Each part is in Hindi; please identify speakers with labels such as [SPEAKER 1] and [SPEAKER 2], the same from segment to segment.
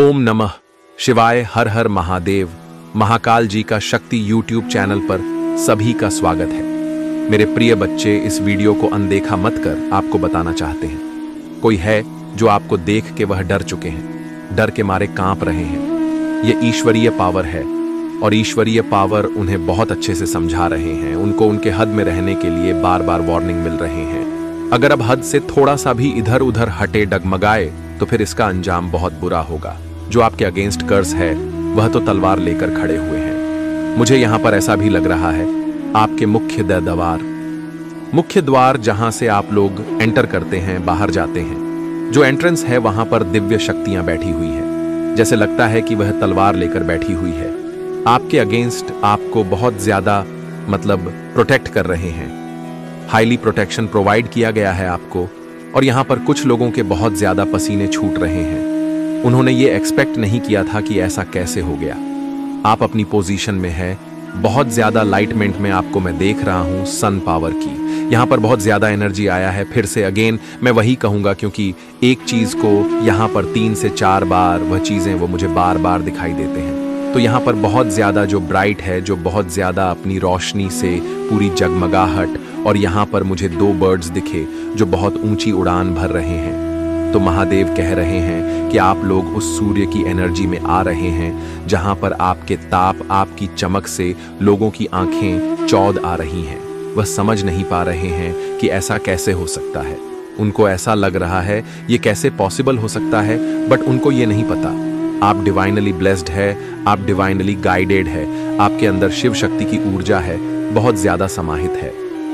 [SPEAKER 1] ओम नमः शिवाय। हर हर महादेव। महाकाल जी का शक्ति यूट्यूब चैनल पर सभी का स्वागत है। मेरे प्रिय बच्चे, इस वीडियो को अनदेखा मत कर आपको बताना चाहते हैं। कोई है जो आपको देख के वह डर चुके हैं, डर के मारे कांप रहे हैं। ये ईश्वरीय पावर है और ईश्वरीय पावर उन्हें बहुत अच्छे से समझा रहे हैं। उनको उनके हद में रहने के लिए बार बार वार्निंग मिल रहे हैं। अगर अब हद से थोड़ा सा भी इधर उधर हटे, डगमगाए, तो फिर इसका अंजाम बहुत बुरा होगा। जो आपके अगेंस्ट कर्स है वह तो तलवार लेकर खड़े हुए हैं। मुझे यहां पर ऐसा भी लग रहा है आपके मुख्य द्वार जहां से आप लोग एंटर करते हैं, बाहर जाते हैं, जो एंट्रेंस है वहां पर दिव्य शक्तियां बैठी हुई है। जैसे लगता है कि वह तलवार लेकर बैठी हुई है। आपके अगेंस्ट आपको बहुत ज्यादा प्रोटेक्ट कर रहे हैं। हाईली प्रोटेक्शन प्रोवाइड किया गया है आपको। और यहां पर कुछ लोगों के बहुत ज्यादा पसीने छूट रहे हैं। उन्होंने ये एक्सपेक्ट नहीं किया था कि ऐसा कैसे हो गया। आप अपनी पोजीशन में है, बहुत ज्यादा लाइटमेंट में आपको मैं देख रहा हूं सन पावर की। यहां पर बहुत ज्यादा एनर्जी आया है। फिर से अगेन मैं वही कहूंगा, क्योंकि एक चीज को यहां पर 3 से 4 बार वह चीजें वो मुझे बार बार दिखाई देते हैं। तो यहाँ पर बहुत ज्यादा जो ब्राइट है, जो बहुत ज्यादा अपनी रोशनी से पूरी जगमगाहट, और यहाँ पर मुझे 2 बर्ड्स दिखे जो बहुत ऊंची उड़ान भर रहे हैं। तो महादेव कह रहे हैं कि आप लोग उस सूर्य की एनर्जी में आ रहे हैं, जहां पर आपके ताप, आपकी चमक से लोगों की आंखें चौध आ रही हैं। वह समझ नहीं पा रहे हैं कि ऐसा कैसे हो सकता है। उनको ऐसा लग रहा है ये कैसे पॉसिबल हो सकता है, बट उनको ये नहीं पता आप डिवाइनली ब्लेस्ड है, आप डिवाइनली गाइडेड है। आपके अंदर शिव शक्ति की ऊर्जा है, बहुत ज्यादा समाहित है।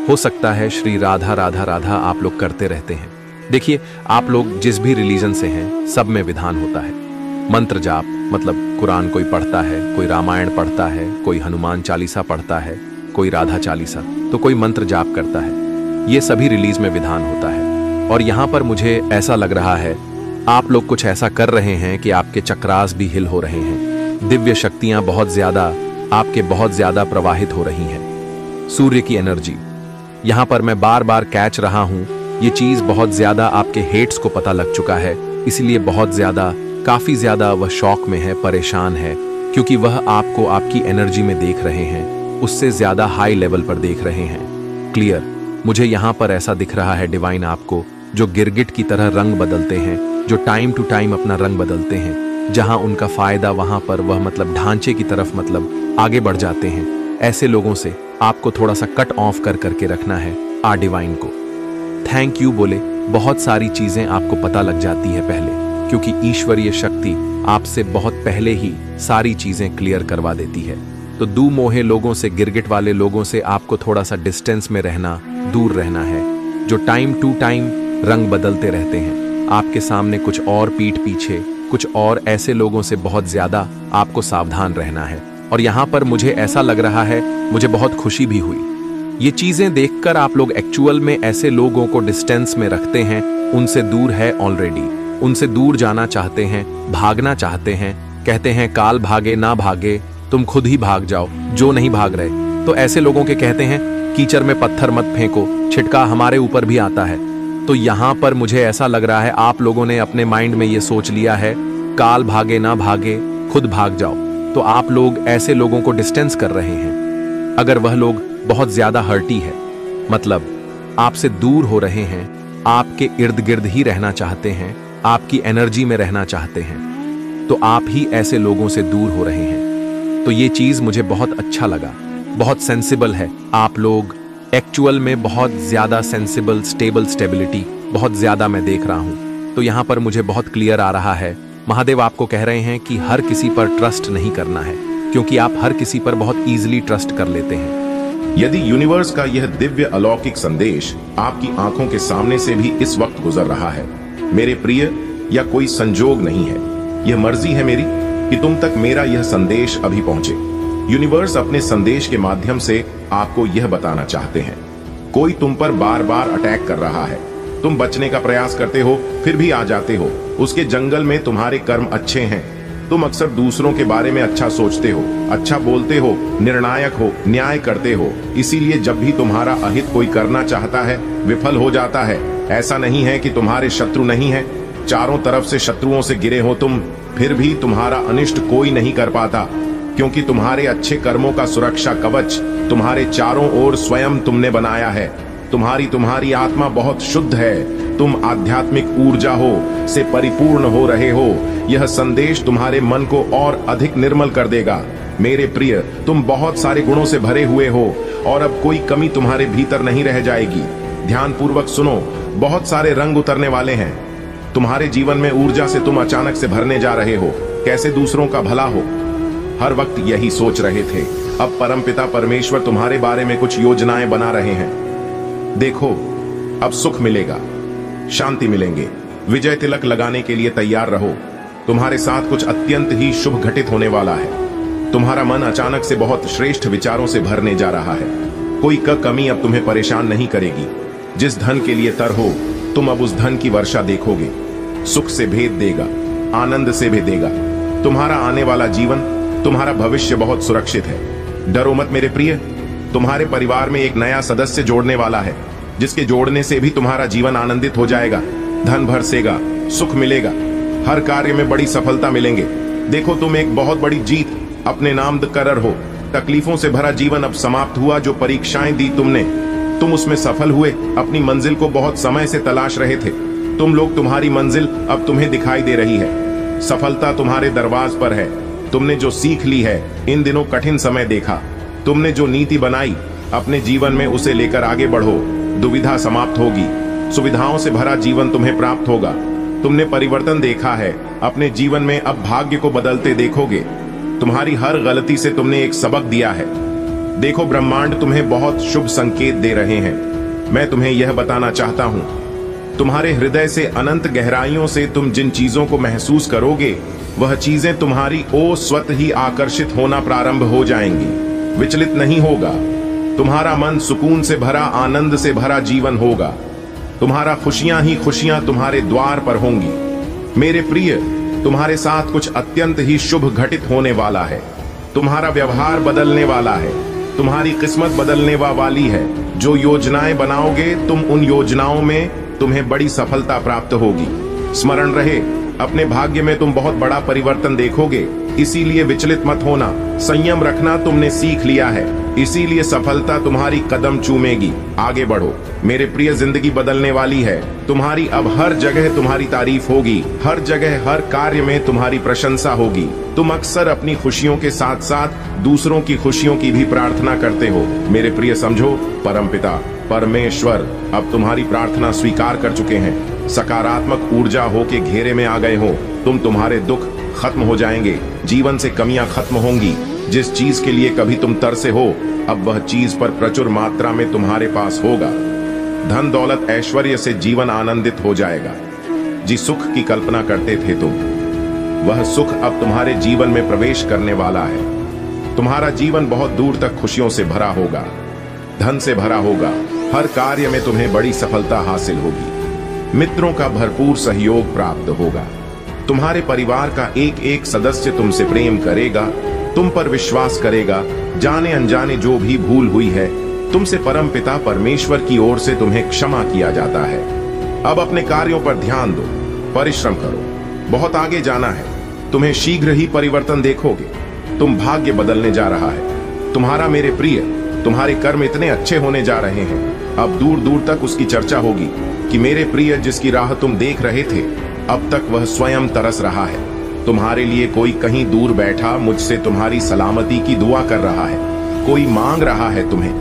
[SPEAKER 1] हो सकता है श्री राधा राधा राधा आप लोग करते रहते हैं। देखिए, आप लोग जिस भी रिलीजन से हैं, सब में विधान होता है। मंत्र जाप कुरान कोई पढ़ता है, कोई रामायण पढ़ता है, कोई हनुमान चालीसा पढ़ता है, कोई राधा चालीसा, तो कोई मंत्र जाप करता है। ये सभी रिलीज में विधान होता है। और यहाँ पर मुझे ऐसा लग रहा है आप लोग कुछ ऐसा कर रहे हैं कि आपके चक्रास भी हिल हो रहे हैं। दिव्य शक्तियां बहुत ज्यादा आपके बहुत ज्यादा प्रवाहित हो रही हैं। सूर्य की एनर्जी यहां पर मैं बार बार कैच रहा हूं। ये चीज बहुत ज्यादा आपके हेट्स को पता लग चुका है, इसलिए बहुत ज्यादा, काफी ज्यादा वह शॉक में है, परेशान है, क्योंकि वह आपको आपकी एनर्जी में देख रहे हैं, उससे ज्यादा हाई लेवल पर देख रहे हैं। क्लियर, मुझे यहां पर ऐसा दिख रहा है डिवाइन आपको, जो गिरगिट की तरह रंग बदलते हैं, जो टाइम टू टाइम अपना रंग बदलते हैं। जहां उनका फायदा वहां पर वह ढांचे की तरफ आगे बढ़ जाते हैं। ऐसे लोगों से आपको थोड़ा सा कट ऑफ करके रखना है। डिवाइन को थैंक यू बोले बहुत सारी चीजें आपको पता लग जाती है पहले, क्योंकि ईश्वरीय शक्ति आपसे बहुत पहले ही सारी चीजें क्लियर करवा देती है। तो दू मोहे लोगों से, गिरगिट वाले लोगों से आपको थोड़ा सा डिस्टेंस में रहना, दूर रहना है। जो टाइम टू टाइम रंग बदलते रहते हैं आपके सामने, कुछ और पीठ पीछे, कुछ और ऐसे लोगों से बहुत ज्यादा आपको सावधान रहना है। और यहाँ पर मुझे ऐसा लग रहा है, मुझे बहुत खुशी भी हुई ये चीजें देखकर। आप लोग एक्चुअल में ऐसे लोगों को डिस्टेंस में रखते हैं, उनसे दूर है ऑलरेडी, उनसे दूर जाना चाहते हैं, भागना चाहते हैं। कहते हैं काल भागे ना भागे, तुम खुद ही भाग जाओ जो नहीं भाग रहे। तो ऐसे लोगों के कहते हैं कीचड़ में पत्थर मत फेंको, छिटका हमारे ऊपर भी आता है। तो यहां पर मुझे ऐसा लग रहा है आप लोगों ने अपने माइंड में ये सोच लिया है काल भागे ना भागे, खुद भाग जाओ। तो आप लोग ऐसे लोगों को डिस्टेंस कर रहे हैं। अगर वह लोग बहुत ज्यादा हर्टी है, आपसे दूर हो रहे हैं, आपके इर्द गिर्द ही रहना चाहते हैं, आपकी एनर्जी में रहना चाहते हैं, तो आप ही ऐसे लोगों से दूर हो रहे हैं। तो ये चीज मुझे बहुत अच्छा लगा। बहुत सेंसिबल है आप लोग, एक्चुअल में बहुत ज्यादा सेंसिबल, स्टेबल, स्टेबिलिटी बहुत ज्यादा मैं देख रहा हूं। तो यहां पर मुझे बहुत क्लियर आ रहा है महादेव आपको कह रहे हैं कि हर किसी पर ट्रस्ट नहीं करना है, क्योंकि आप हर किसी पर बहुत इजीली ट्रस्ट कर लेते हैं।
[SPEAKER 2] यदि यूनिवर्स का यह दिव्य अलौकिक संदेश आपकी आंखों के सामने से भी इस वक्त गुजर रहा है, मेरे प्रिय, या कोई संजोग नहीं है, यह मर्जी है मेरी कि तुम तक मेरा यह संदेश अभी पहुंचे। यूनिवर्स अपने संदेश के माध्यम से आपको यह बताना चाहते हैं, कोई तुम पर बार बार अटैक कर रहा है, तुम बचने का प्रयास करते हो फिर भी आ जाते हो। उसके जंगल में तुम्हारे कर्म अच्छे हैं, तुम अक्सर दूसरों के बारे में अच्छा सोचते हो, अच्छा बोलते हो, निर्णायक हो, न्याय करते हो। इसीलिए जब भी तुम्हारा अहित कोई करना चाहता है, विफल हो जाता है। ऐसा नहीं है कि तुम्हारे शत्रु नहीं है, चारों तरफ से शत्रुओं से घिरे हो तुम, फिर भी तुम्हारा अनिष्ट कोई नहीं कर पाता, क्योंकि तुम्हारे अच्छे कर्मों का सुरक्षा कवच तुम्हारे चारों ओर स्वयं तुमने बनाया है। तुम्हारी आत्मा बहुत शुद्ध है, तुम आध्यात्मिक ऊर्जा हो से परिपूर्ण हो रहे हो। यह संदेश तुम्हारे मन को और अधिक निर्मल कर देगा। मेरे प्रिय, तुम बहुत सारे गुणों से भरे हुए हो और अब कोई कमी तुम्हारे भीतर नहीं रह जाएगी। ध्यान पूर्वक सुनो, बहुत सारे रंग उतरने वाले हैं। तुम्हारे जीवन में ऊर्जा से तुम अचानक से भरने जा रहे हो, कैसे दूसरों का भला हो। हर वक्त यही सोच रहे थे, अब परमपिता परमेश्वर तुम्हारे बारे में कुछ योजनाएं बना रहे हैं। देखो, अब सुख मिलेगा, शांति मिलेंगे। विजय तिलक लगाने के लिए तैयार रहो। तुम्हारे साथ कुछ अत्यंत ही शुभ घटित होने वाला है। तुम्हारा मन अचानक से बहुत श्रेष्ठ विचारों से भरने जा रहा है। कोई कमी अब तुम्हें परेशान नहीं करेगी। जिस धन के लिए तर हो, तुम अब उस धन की वर्षा देखोगे। सुख से भेद देगा, आनंद से भी देगा। तुम्हारा आने वाला जीवन, तुम्हारा भविष्य बहुत सुरक्षित है। डरो मत मेरे प्रिय, तुम्हारे परिवार में एक नया सदस्य जोड़ने वाला है, जिसके जोड़ने से भी तुम्हारा जीवन आनंदित हो जाएगा। धन बरसेगा, सुख मिलेगा, हर कार्य में बड़ी सफलता मिलेंगे। देखो, तुम एक बहुत बड़ी जीत अपने नाम करर हो। तकलीफों से भरा जीवन अब समाप्त हुआ। जो परीक्षाएं दी तुमने, तुम उसमें सफल हुए। अपनी मंजिल को बहुत समय से तलाश रहे थे तुम लोग। तुम्हारी मंजिल अब तुम्हें दिखाई दे रही है। सफलता तुम्हारे दरवाज पर है। तुमने जो सीख ली है, इन दिनों कठिन समय देखा, तुमने जो नीति बनाई, अपने जीवन में उसे लेकर आगे बढ़ो। दुविधा समाप्त होगी, सुविधाओं से भरा जीवन तुम्हें प्राप्त होगा। तुमने परिवर्तन देखा है, अपने जीवन में अब भाग्य को बदलते देखोगे। तुम्हारी हर गलती से तुमने एक सबक दिया है। देखो, ब्रह्मांड तुम्हें बहुत शुभ संकेत दे रहे हैं। मैं तुम्हें यह बताना चाहता हूं, तुम्हारे हृदय से अनंत गहराइयों से तुम जिन चीजों को महसूस करोगे, वह चीजें तुम्हारी ओर स्वतः ही आकर्षित होना प्रारंभ हो जाएंगी। विचलित नहीं होगा। तुम्हारा मन सुकून से भरा, आनंद से भरा जीवन होगा। तुम्हारा खुशियां ही खुशियां तुम्हारे द्वार पर होंगी। मेरे प्रिय, तुम्हारे साथ कुछ अत्यंत ही शुभ घटित होने वाला है। तुम्हारा व्यवहार बदलने वाला है। तुम्हारी किस्मत बदलने वाली है। जो योजनाएं बनाओगे तुम, उन योजनाओं में तुम्हें बड़ी सफलता प्राप्त होगी। स्मरण रहे, अपने भाग्य में तुम बहुत बड़ा परिवर्तन देखोगे। इसीलिए विचलित मत होना, संयम रखना तुमने सीख लिया है। इसीलिए सफलता तुम्हारी कदम चूमेगी। आगे बढ़ो मेरे प्रिय, जिंदगी बदलने वाली है। तुम्हारी अब हर जगह तुम्हारी तारीफ होगी, हर जगह हर कार्य में तुम्हारी प्रशंसा होगी। तुम अक्सर अपनी खुशियों के साथ साथ दूसरों की खुशियों की भी प्रार्थना करते हो। मेरे प्रिय, समझो, परमपिता परमेश्वर अब तुम्हारी प्रार्थना स्वीकार कर चुके हैं। सकारात्मक ऊर्जा हो के घेरे में आ गए हो। तुम्हारे दुख खत्म हो जाएंगे, जीवन से कमियां खत्म होंगी। जिस चीज के लिए कभी तुम तरसे हो, अब वह चीज पर प्रचुर मात्रा में तुम्हारे पास होगा। धन दौलत ऐश्वर्य से जीवन आनंदित हो जाएगा। जिस सुख की कल्पना करते थे तुम, वह सुख अब तुम्हारे जीवन में प्रवेश करने वाला है। तुम्हारा जीवन बहुत दूर तक खुशियों से भरा होगा, धन से भरा होगा। हर कार्य में तुम्हें बड़ी सफलता हासिल होगी। मित्रों का भरपूर सहयोग प्राप्त होगा। तुम्हारे परिवार का एक एक सदस्य तुमसे प्रेम करेगा, तुम पर विश्वास करेगा। जाने अनजाने जो भी भूल हुई है, तुमसे परमपिता परमेश्वर की ओर से तुम्हें क्षमा किया जाता है। अब अपने कार्यों पर ध्यान दो, परिश्रम करो, बहुत आगे जाना है। तुम्हें शीघ्र ही परिवर्तन देखोगे। तुम भाग्य बदलने जा रहा है। तुम्हारा मेरे प्रिय, तुम्हारे कर्म इतने अच्छे होने जा रहे हैं, अब दूर दूर तक उसकी चर्चा होगी कि मेरे प्रिय, जिसकी राह तुम देख रहे थे, अब तक वह स्वयं तरस रहा है। तुम्हारे लिए कोई कहीं दूर बैठा मुझसे तुम्हारी सलामती की दुआ कर रहा है। कोई मांग रहा है तुम्हें।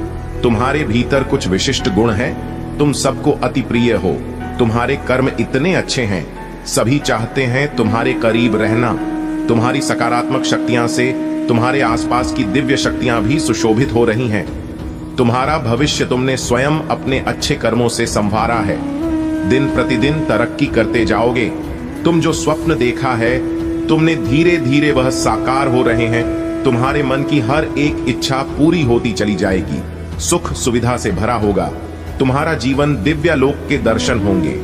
[SPEAKER 2] तुम्हारे भीतर कुछ विशिष्ट गुण है। तुम सबको अति प्रिय हो। तुम्हारे कर्म इतने अच्छे हैं, सभी चाहते हैं तुम्हारे करीब रहना। तुम्हारी सकारात्मक शक्तियां से तुम्हारे आसपास की दिव्य शक्तियां भी सुशोभित हो रही हैं। तुम्हारा भविष्य तुमने स्वयं अपने अच्छे कर्मों से संवारा है। दिन प्रतिदिन तरक्की करते जाओगे। तुम जो स्वप्न देखा है, तुमने धीरे धीरे वह साकार हो रहे हैं। तुम्हारे मन की हर एक इच्छा पूरी होती चली जाएगी। सुख सुविधा से भरा होगा। तुम्हारा जीवन दिव्य लोक के दर्शन होंगे।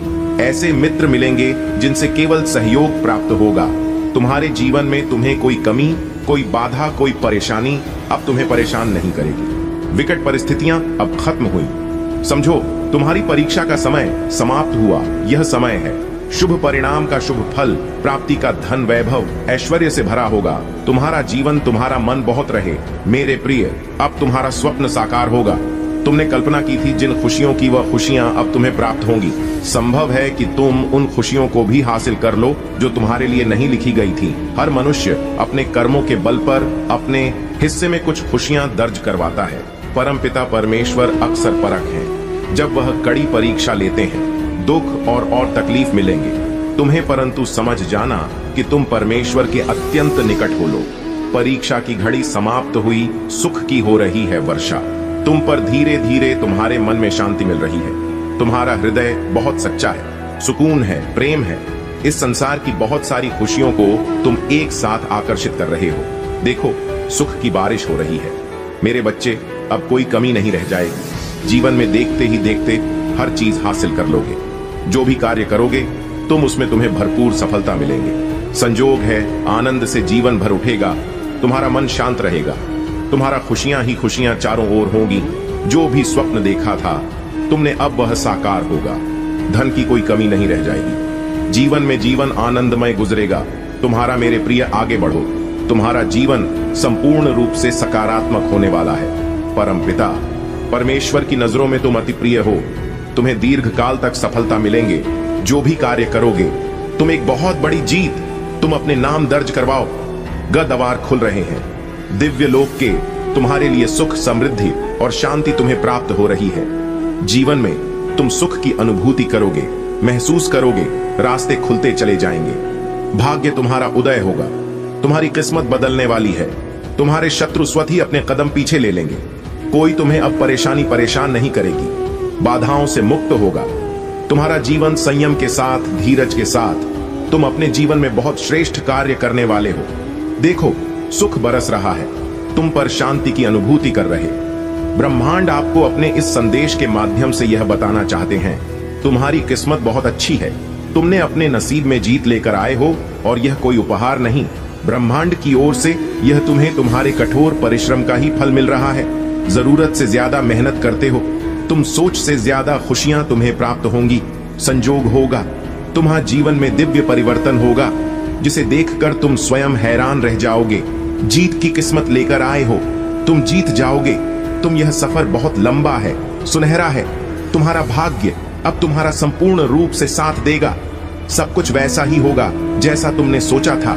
[SPEAKER 2] ऐसे मित्र मिलेंगे जिनसे केवल सहयोग प्राप्त होगा। तुम्हारे जीवन में तुम्हें कोई कमी, कोई बाधा, कोई परेशानी अब तुम्हें परेशान नहीं करेगी। विकट परिस्थितियां अब खत्म हुई। समझो, तुम्हारी परीक्षा का समय समाप्त हुआ। यह समय है शुभ परिणाम का शुभ फल, प्राप्ति का धन, वैभव, ऐश्वर्य से भरा होगा। तुम्हारा जीवन, तुम्हारा मन बहुत रहे। मेरे प्रिय, अब तुम्हारा स्वप्न साकार होगा। तुमने कल्पना की थी जिन खुशियों की, वह खुशियां अब तुम्हें प्राप्त होंगी। संभव है कि तुम उन खुशियों को भी हासिल कर लो जो तुम्हारे लिए नहीं लिखी गई थी। हर मनुष्य अपने कर्मों के बल पर अपने हिस्से में कुछ खुशियां दर्ज करवाता है। परमपिता परमेश्वर अक्सर परख हैं। जब वह कड़ी परीक्षा लेते हैं, दुख और तकलीफ मिलेंगे तुम्हें, परंतु समझ जाना कि तुम परमेश्वर के अत्यंत निकट हो लो। परीक्षा की घड़ी समाप्त हुई, सुख की हो रही है वर्षा। तुम पर धीरे धीरे तुम्हारे मन में शांति मिल रही है। तुम्हारा हृदय बहुत सच्चा है, सुकून है, प्रेम है। इस संसार की बहुत सारी खुशियों को तुम एक साथ आकर्षित कर रहे हो। देखो, सुख की बारिश हो रही है। मेरे बच्चे, अब कोई कमी नहीं रह जाएगी। जीवन में देखते ही देखते हर चीज हासिल कर लोगे। जो भी कार्य करोगे तुम उसमें तुम्हें भरपूर सफलता मिलेंगे। संजोग है, आनंद से जीवन भर उठेगा। तुम्हारा मन शांत रहेगा। तुम्हारा खुशियां ही खुशियां चारों ओर होंगी। जो भी स्वप्न देखा था तुमने, अब वह साकार होगा। धन की कोई कमी नहीं रह जाएगी। जीवन में जीवन आनंदमय गुजरेगा। तुम्हारा मेरे प्रिय आगे बढ़ो। तुम्हारा जीवन संपूर्ण रूप से सकारात्मक होने वाला है। परम पिता परमेश्वर की नजरों में तुम अति प्रिय हो। तुम्हें दीर्घ काल तक सफलता मिलेंगे। जो भी कार्य करोगे तुम एक बहुत बड़ी जीत तुम अपने नाम दर्ज करवाओ। गद्वार खुल रहे हैं। दिव्य लोक के तुम्हारे लिए सुख, समृद्धि और शांति तुम्हें प्राप्त हो रही है। जीवन में तुम सुख की अनुभूति करोगे, महसूस करोगे। रास्ते खुलते चले जाएंगे। भाग्य तुम्हारा उदय होगा। तुम्हारी किस्मत बदलने वाली है। तुम्हारे शत्रु स्वतः ही अपने कदम पीछे ले लेंगे। कोई तुम्हें अब परेशान नहीं करेगी। बाधाओं से मुक्त होगा। तुम्हारा जीवन संयम के साथ, धीरज के साथ तुम अपने जीवन में बहुत श्रेष्ठ कार्य करने वाले हो। देखो, सुख बरस रहा है। तुम पर शांति की अनुभूति कर रहे। ब्रह्मांड आपको अपने इस संदेश के माध्यम से यह बताना चाहते हैं, तुम्हारी किस्मत बहुत अच्छी है। तुमने अपने नसीब में जीत लेकर आए हो और यह कोई उपहार नहीं, ब्रह्मांड की ओर से यह तुम्हें तुम्हारे कठोर परिश्रम का ही फल मिल रहा है। जरूरत से ज्यादा मेहनत करते हो, तुम सोच से ज्यादा खुशियां तुम्हें प्राप्त होंगी। संजोग होगा, तुम्हारे जीवन में दिव्य परिवर्तन होगा जिसे देखकर तुम स्वयं हैरान रह जाओगे। जीत की किस्मत लेकर आए हो, तुम जीत जाओगे। तुम यह सफर बहुत लंबा है, सुनहरा है। तुम्हारा भाग्य अब तुम्हारा संपूर्ण रूप से साथ देगा। सब कुछ वैसा ही होगा जैसा तुमने सोचा था।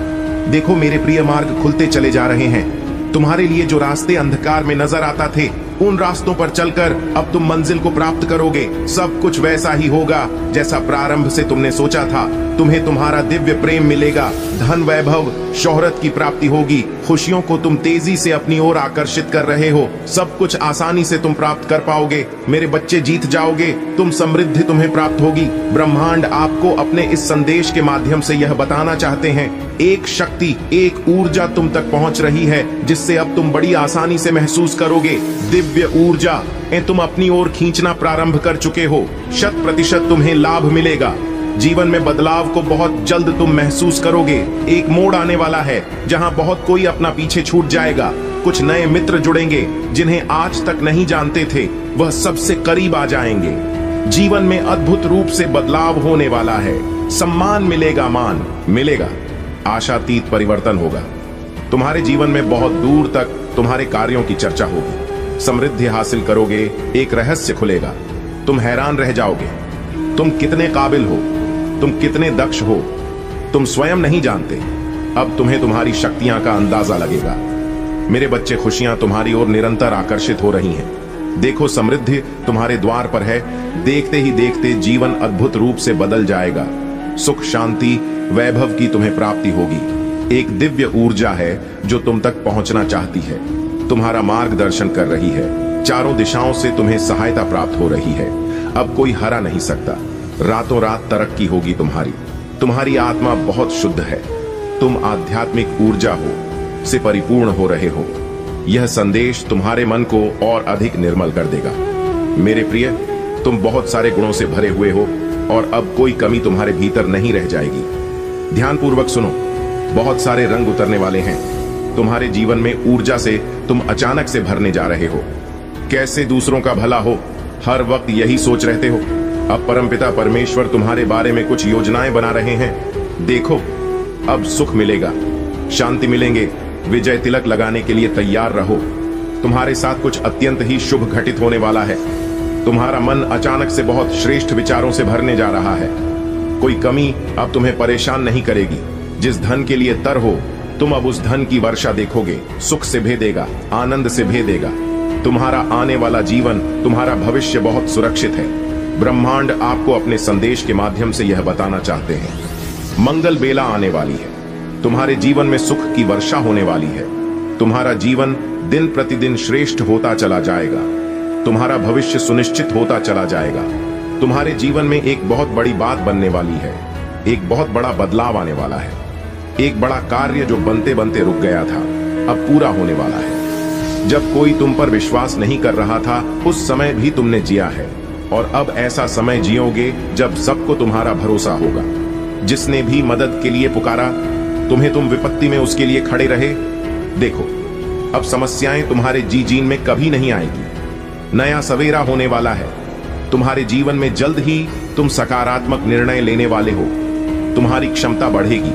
[SPEAKER 2] देखो मेरे प्रिय, मार्ग खुलते चले जा रहे हैं। तुम्हारे लिए जो रास्ते अंधकार में नजर आता थे, उन रास्तों पर चलकर अब तुम मंजिल को प्राप्त करोगे। सब कुछ वैसा ही होगा जैसा प्रारंभ से तुमने सोचा था। तुम्हें तुम्हारा दिव्य प्रेम मिलेगा, धन, वैभव, शोहरत की प्राप्ति होगी। खुशियों को तुम तेजी से अपनी ओर आकर्षित कर रहे हो। सब कुछ आसानी से तुम प्राप्त कर पाओगे। मेरे बच्चे, जीत जाओगे। तुम समृद्धि तुम्हें प्राप्त होगी। ब्रह्मांड आपको अपने इस संदेश के माध्यम से यह बताना चाहते हैं, एक शक्ति, एक ऊर्जा तुम तक पहुंच रही है जिससे अब तुम बड़ी आसानी से महसूस करोगे। दिव्य ऊर्जा तुम अपनी ओर खींचना प्रारंभ कर चुके हो। 100% तुम्हें लाभ मिलेगा। जीवन में बदलाव को बहुत जल्द तुम महसूस करोगे। एक मोड़ आने वाला है जहां बहुत कोई अपना पीछे छूट जाएगा। कुछ नए मित्र जुड़ेंगे जिन्हें आज तक नहीं जानते थे, वह सबसे करीब आ जाएंगे। जीवन में अद्भुत रूप से बदलाव होने वाला है। सम्मान मिलेगा, मान मिलेगा, आशातीत परिवर्तन होगा। तुम्हारे जीवन में बहुत दूर तक तुम्हारे कार्यों की चर्चा होगी। समृद्धि हासिल करोगे, एक रहस्य खुलेगा। तुम हैरान रह जाओगे। तुम कितने काबिल हो, तुम कितने दक्ष हो, तुम स्वयं नहीं जानते। अब तुम्हें तुम्हारी शक्तियां का अंदाजा लगेगा। मेरे बच्चे, खुशियां तुम्हारी ओर निरंतर आकर्षित हो रही हैं। देखो, समृद्धि तुम्हारे द्वार पर है। देखते ही देखते जीवन अद्भुत रूप से बदल जाएगा। सुख, शांति, वैभव की तुम्हें प्राप्ति होगी। एक दिव्य ऊर्जा है जो तुम तक पहुंचना चाहती है, तुम्हारा मार्गदर्शन कर रही है। चारों दिशाओं से तुम्हें सहायता प्राप्त हो रही है। अब कोई हरा नहीं सकता। रातों रात तरक्की होगी तुम्हारी। तुम्हारी आत्मा बहुत शुद्ध है। तुम आध्यात्मिक ऊर्जा से परिपूर्ण हो रहे हो। यह संदेश तुम्हारे मन को और अधिक निर्मल कर देगा। मेरे प्रिय, तुम बहुत सारे गुणों से भरे हुए हो और अब कोई कमी तुम्हारे भीतर नहीं रह जाएगी। ध्यानपूर्वक सुनो, बहुत सारे रंग उतरने वाले हैं। तुम्हारे जीवन में ऊर्जा से तुम अचानक से भरने जा रहे हो। कैसे दूसरों का भला हो, हर वक्त यही सोच रहते हो। अब परमपिता परमेश्वर तुम्हारे बारे में कुछ योजनाएं बना रहे हैं। देखो, अब सुख मिलेगा, शांति मिलेंगे। विजय तिलक लगाने के लिए तैयार रहो। तुम्हारे साथ कुछ अत्यंत ही शुभ घटित होने वाला है। तुम्हारा मन अचानक से बहुत श्रेष्ठ विचारों से भरने जा रहा है। कोई कमी अब तुम्हें परेशान नहीं करेगी। जिस धन के लिए तर हो, तुम अब उस धन की वर्षा देखोगे। सुख से भेदेगा, आनंद से भेदेगा। तुम्हारा आने वाला जीवन, तुम्हारा भविष्य बहुत सुरक्षित है। ब्रह्मांड आपको अपने संदेश के माध्यम से यह बताना चाहते हैं। मंगल बेला आने वाली है। तुम्हारे जीवन में सुख की वर्षा होने वाली है। तुम्हारा जीवन दिन प्रतिदिन श्रेष्ठ होता चला जाएगा। तुम्हारा भविष्य सुनिश्चित होता चला जाएगा। तुम्हारे जीवन में एक बहुत बड़ी बात बनने वाली है। एक बहुत बड़ा बदलाव आने वाला है। एक बड़ा कार्य जो बनते बनते रुक गया था, अब पूरा होने वाला है। जब कोई तुम पर विश्वास नहीं कर रहा था, उस समय भी तुमने जिया है, और अब ऐसा समय जियोगे जब सबको तुम्हारा भरोसा होगा। जिसने भी मदद के लिए पुकारा, तुम्हें तुम विपत्ति में उसके लिए खड़े रहे। देखो, अब समस्याएं तुम्हारे जीन में कभी नहीं आएगी। नया सवेरा होने वाला है। तुम्हारे जीवन में जल्द ही तुम सकारात्मक निर्णय लेने वाले हो। तुम्हारी क्षमता बढ़ेगी,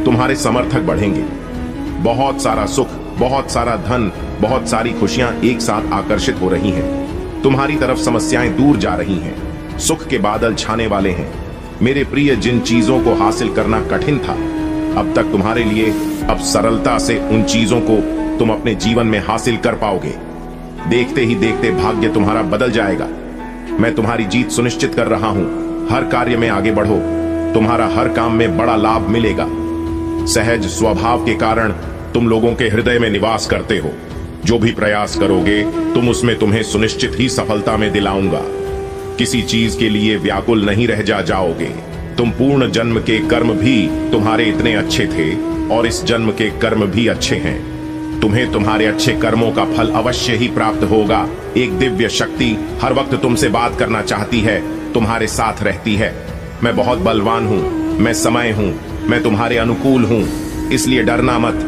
[SPEAKER 2] तुम्हारे समर्थक बढ़ेंगे। बहुत सारा सुख, बहुत सारा धन, बहुत सारी खुशियां एक साथ आकर्षित हो रही हैं। तुम्हारी तरफ समस्याएं दूर जा रही हैं। सुख के बादल छाने वाले हैं। मेरे प्रिय, जिन चीजों को हासिल करना कठिन था, अब तक तुम्हारे लिए अब सरलता से उन चीजों को तुम अपने जीवन में हासिल कर पाओगे। देखते ही देखते भाग्य तुम्हारा बदल जाएगा। मैं तुम्हारी जीत सुनिश्चित कर रहा हूं। हर कार्य में आगे बढ़ो। तुम्हारा हर काम में बड़ा लाभ मिलेगा। सहज स्वभाव के कारण तुम लोगों के हृदय में निवास करते हो। जो भी प्रयास करोगे तुम उसमें तुम्हें सुनिश्चित ही सफलता में दिलाऊंगा। किसी चीज के लिए व्याकुल नहीं रह जाओगे। तुम पूर्ण जन्म के कर्म भी तुम्हारे इतने अच्छे थे, और इस जन्म के कर्म भी अच्छे हैं। तुम्हें तुम्हारे अच्छे कर्मों का फल अवश्य ही प्राप्त होगा। एक दिव्य शक्ति हर वक्त तुमसे बात करना चाहती है, तुम्हारे साथ रहती है। मैं बहुत बलवान हूं, मैं समय हूं, मैं तुम्हारे अनुकूल हूं, इसलिए डरना मत।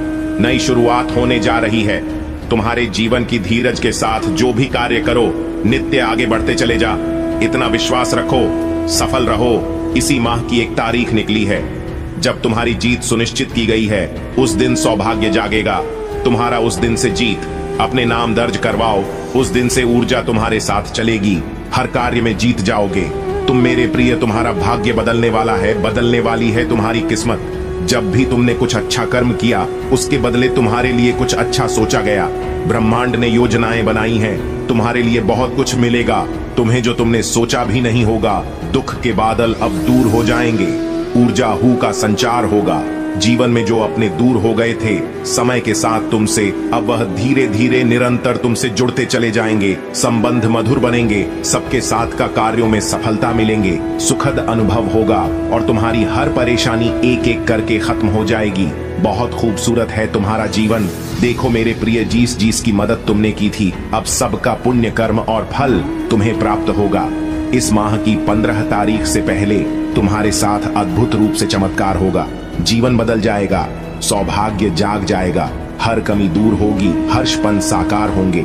[SPEAKER 2] नई शुरुआत होने जा रही है। तुम्हारे जीवन की धीरज के साथ जो भी कार्य करो, नित्य आगे बढ़ते चले जा। इतना विश्वास रखो, सफल रहो। इसी माह की एक तारीख निकली है जब तुम्हारी जीत सुनिश्चित की गई है। उस दिन सौभाग्य जागेगा। तुम्हारा उस दिन से जीत अपने नाम दर्ज करवाओ। उस दिन से ऊर्जा तुम्हारे साथ चलेगी। हर कार्य में जीत जाओगे। तुम मेरे प्रिय, तुम्हारा भाग्य बदलने वाला है, बदलने वाली है तुम्हारी किस्मत। जब भी तुमने कुछ अच्छा कर्म किया, उसके बदले तुम्हारे लिए कुछ अच्छा सोचा गया। ब्रह्मांड ने योजनाएं बनाई हैं। तुम्हारे लिए बहुत कुछ मिलेगा, तुम्हें जो तुमने सोचा भी नहीं होगा। दुख के बादल अब दूर हो जाएंगे। ऊर्जा हू का संचार होगा। जीवन में जो अपने दूर हो गए थे, समय के साथ तुमसे अब वह धीरे धीरे निरंतर तुमसे जुड़ते चले जाएंगे। संबंध मधुर बनेंगे। सबके साथ का कार्यों में सफलता मिलेंगे। सुखद अनुभव होगा और तुम्हारी हर परेशानी एक एक करके खत्म हो जाएगी। बहुत खूबसूरत है तुम्हारा जीवन। देखो मेरे प्रिय, जिस की मदद तुमने की थी, अब सबका पुण्य कर्म और फल तुम्हें प्राप्त होगा। इस माह की 15 तारीख से पहले तुम्हारे साथ अद्भुत रूप से चमत्कार होगा। जीवन बदल जाएगा, सौभाग्य जाग जाएगा, हर कमी दूर होगी, हर्षपन साकार होंगे।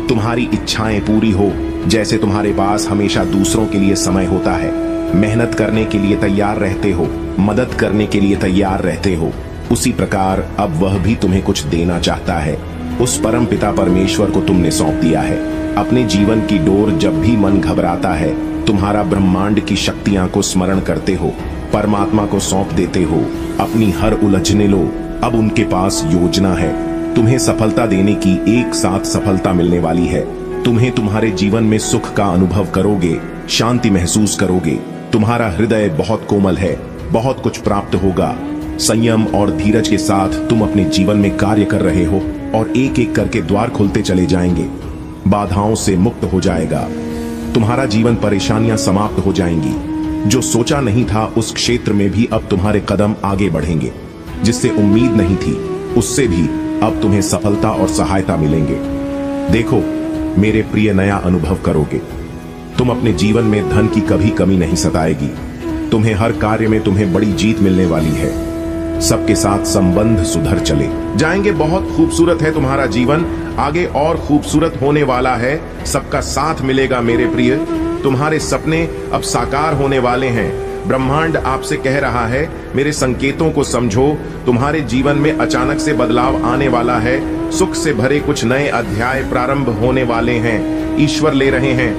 [SPEAKER 2] तुम्हारी इच्छाएं पूरी हो। जैसे तुम्हारे पास हमेशा दूसरों के लिए समय होता है, मेहनत करने के लिए तैयार रहते हो, मदद करने के लिए तैयार रहते हो, उसी प्रकार अब वह भी तुम्हें कुछ देना चाहता है। उस परम पिता परमेश्वर को तुमने सौंप दिया है। अपने जीवन की डोर जब भी मन घबराता है, तुम्हारा ब्रह्मांड की शक्तियां को स्मरण करते हो, परमात्मा को सौंप देते हो। अपनी हर उलझने लो। अब उनके पास योजना है। तुम्हें सफलता देने की एक साथ सफलता मिलने वाली है। तुम्हें तुम्हारे जीवन में सुख का अनुभव करोगे, शांति महसूस करोगे। तुम्हारा हृदय बहुत कोमल है, बहुत कुछ प्राप्त होगा। संयम और धीरज के साथ तुम अपने जीवन में कार्य कर रहे हो और एक एक करके द्वार खुलते चले जाएंगे। बाधाओं से मुक्त हो जाएगा। तुम्हारा जीवन परेशानियां समाप्त हो जाएंगी। जो सोचा नहीं था उस क्षेत्र में भी अब तुम्हारे कदम आगे बढ़ेंगे। जिससे उम्मीद नहीं थी उससे भी अब तुम्हें सफलता और सहायता मिलेंगे। देखो मेरे प्रिय, नया अनुभव करोगे। तुम अपने जीवन में धन की कभी कमी नहीं सताएगी। तुम्हें हर कार्य में तुम्हें बड़ी जीत मिलने वाली है। सबके साथ संबंध सुधर चले जाएंगे। बहुत खूबसूरत है तुम्हारा जीवन, आगे और खूबसूरत होने वाला है। सबका साथ मिलेगा मेरे प्रिय। तुम्हारे सपने अब साकार होने वाले हैं। ब्रह्मांड आपसे कह रहा है, मेरे संकेतों को समझो। तुम्हारे जीवन में अचानक से बदलाव आने वाला है। सुख से भरे कुछ नए अध्याय प्रारंभ होने वाले हैं। ईश्वर ले रहे हैं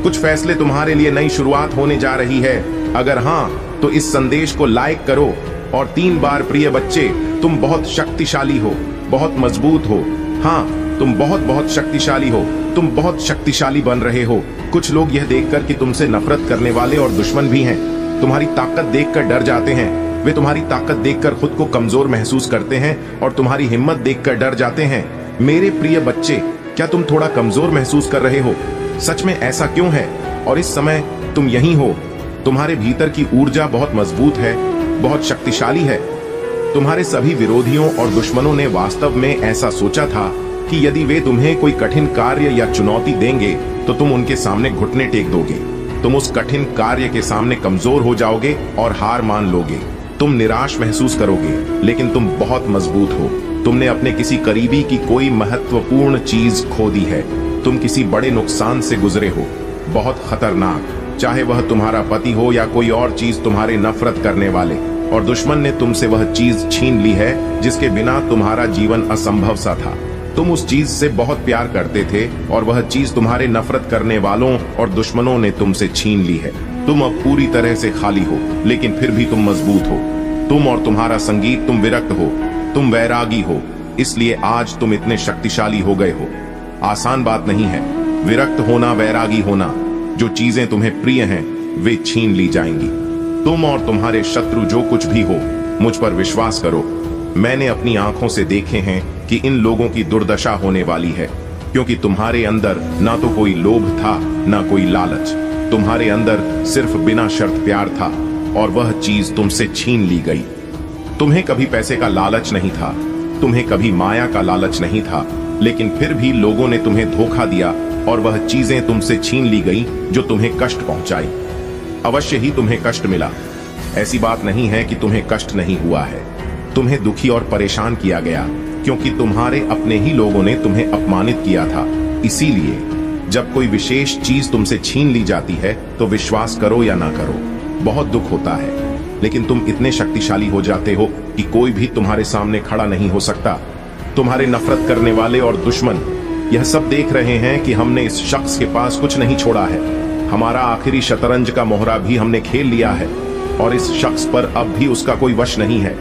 [SPEAKER 2] कुछ फैसले, तुम्हारे लिए नई शुरुआत होने जा रही है। अगर हाँ, तो इस संदेश को लाइक करो और 3 बार प्रिय बच्चे, तुम बहुत शक्तिशाली हो, बहुत मजबूत हो। हाँ, तुम बहुत बहुत शक्तिशाली हो, तुम बहुत शक्तिशाली बन रहे हो। कुछ लोग यह देखकर कि तुमसे नफरत करने वाले और दुश्मन भी हैं, तुम्हारी ताकत देखकर डर जाते हैं। वे तुम्हारी ताकत देखकर खुद को कमजोर महसूस करते हैं और तुम्हारी हिम्मत देखकर डर जाते हैं। मेरे प्रिय बच्चे, क्या तुम थोड़ा कमजोर महसूस कर रहे हो? सच में ऐसा क्यों है? और इस समय तुम यहीं हो। तुम्हारे भीतर की ऊर्जा बहुत मजबूत है, बहुत शक्तिशाली है। तुम्हारे सभी विरोधियों और दुश्मनों ने वास्तव में ऐसा सोचा था कि यदि वे तुम्हें कोई कठिन कार्य या चुनौती देंगे तो तुम उनके सामने घुटने टेक दोगे। तुम उस कठिन कार्य के सामने कमजोर हो जाओगे और हार मान लोगे। तुम निराश महसूस करोगे, लेकिन तुम बहुत मजबूत हो। तुमने अपने किसी करीबी की कोई महत्वपूर्ण चीज खो दी है। तुम किसी बड़े नुकसान से गुजरे हो, बहुत खतरनाक, चाहे वह तुम्हारा पति हो या कोई और चीज तुम्हारे नफरत करने वाले, और दुश्मन ने तुमसे वह चीज छीन ली है जिसके बिना तुम्हारा जीवन असंभव सा था। तुम उस चीज से बहुत प्यार करते थे और वह चीज तुम्हारे नफरत करने वालों और दुश्मनों ने तुमसे छीन ली है। तुम अब पूरी तरह से खाली हो, लेकिन फिर भी तुम मजबूत हो। तुम और तुम्हारा संगीत, तुम विरक्त हो, तुम वैरागी हो, इसलिए आज तुम इतने शक्तिशाली हो गए हो। आसान बात नहीं है विरक्त होना, वैरागी होना। जो चीजें तुम्हें प्रिय हैं वे छीन ली जाएंगी। तुम और तुम्हारे शत्रु जो कुछ भी हो, मुझ पर विश्वास करो। मैंने अपनी आंखों से देखे हैं कि इन लोगों की दुर्दशा होने वाली है, क्योंकि तुम्हारे अंदर ना तो कोई लोभ था, ना कोई लालच। तुम्हारे अंदर सिर्फ बिना शर्त प्यार था और वह चीज तुमसे छीन ली गई। तुम्हें कभी पैसे का लालच नहीं था, तुम्हें कभी माया का लालच नहीं था, लेकिन फिर भी लोगों ने तुम्हें धोखा दिया और वह चीजें तुमसे छीन ली गई जो तुम्हें कष्ट पहुंचाई। अवश्य ही तुम्हें कष्ट मिला, ऐसी बात नहीं है कि तुम्हें कष्ट नहीं हुआ है। तुम्हें दुखी और परेशान किया गया, क्योंकि तुम्हारे अपने ही लोगों ने तुम्हें अपमानित किया था। इसीलिए जब कोई विशेष चीज तुमसे छीन ली जाती है तो विश्वास करो या ना करो, बहुत दुख होता है, लेकिन तुम इतने शक्तिशाली हो जाते हो कि कोई भी तुम्हारे सामने खड़ा नहीं हो सकता। तुम्हारे नफरत करने वाले और दुश्मन यह सब देख रहे हैं कि हमने इस शख्स के पास कुछ नहीं छोड़ा है। हमारा आखिरी शतरंज का मोहरा भी हमने खेल लिया है और इस शख्स पर अब भी उसका कोई वश नहीं है।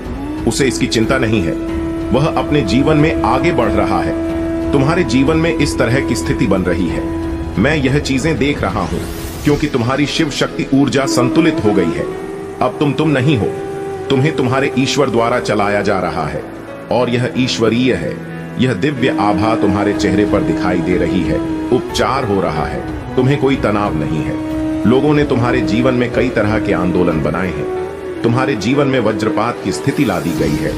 [SPEAKER 2] उसे इसकी चिंता नहीं है, वह अपने जीवन में आगे बढ़ रहा है। तुम्हारे जीवन में इस तरह की स्थिति बन रही है। मैं यह चीजें देख रहा हूं क्योंकि तुम्हारी शिव शक्ति ऊर्जा संतुलित हो गई है। अब तुम नहीं हो, तुम्हें तुम्हारे ईश्वर द्वारा चलाया जा रहा है और यह ईश्वरीय है। यह दिव्य आभा तुम्हारे चेहरे पर दिखाई दे रही है। उपचार हो रहा है, तुम्हें कोई तनाव नहीं है। लोगों ने तुम्हारे जीवन में कई तरह के आंदोलन बनाए हैं। तुम्हारे जीवन में वज्रपात की स्थिति ला दी गई है।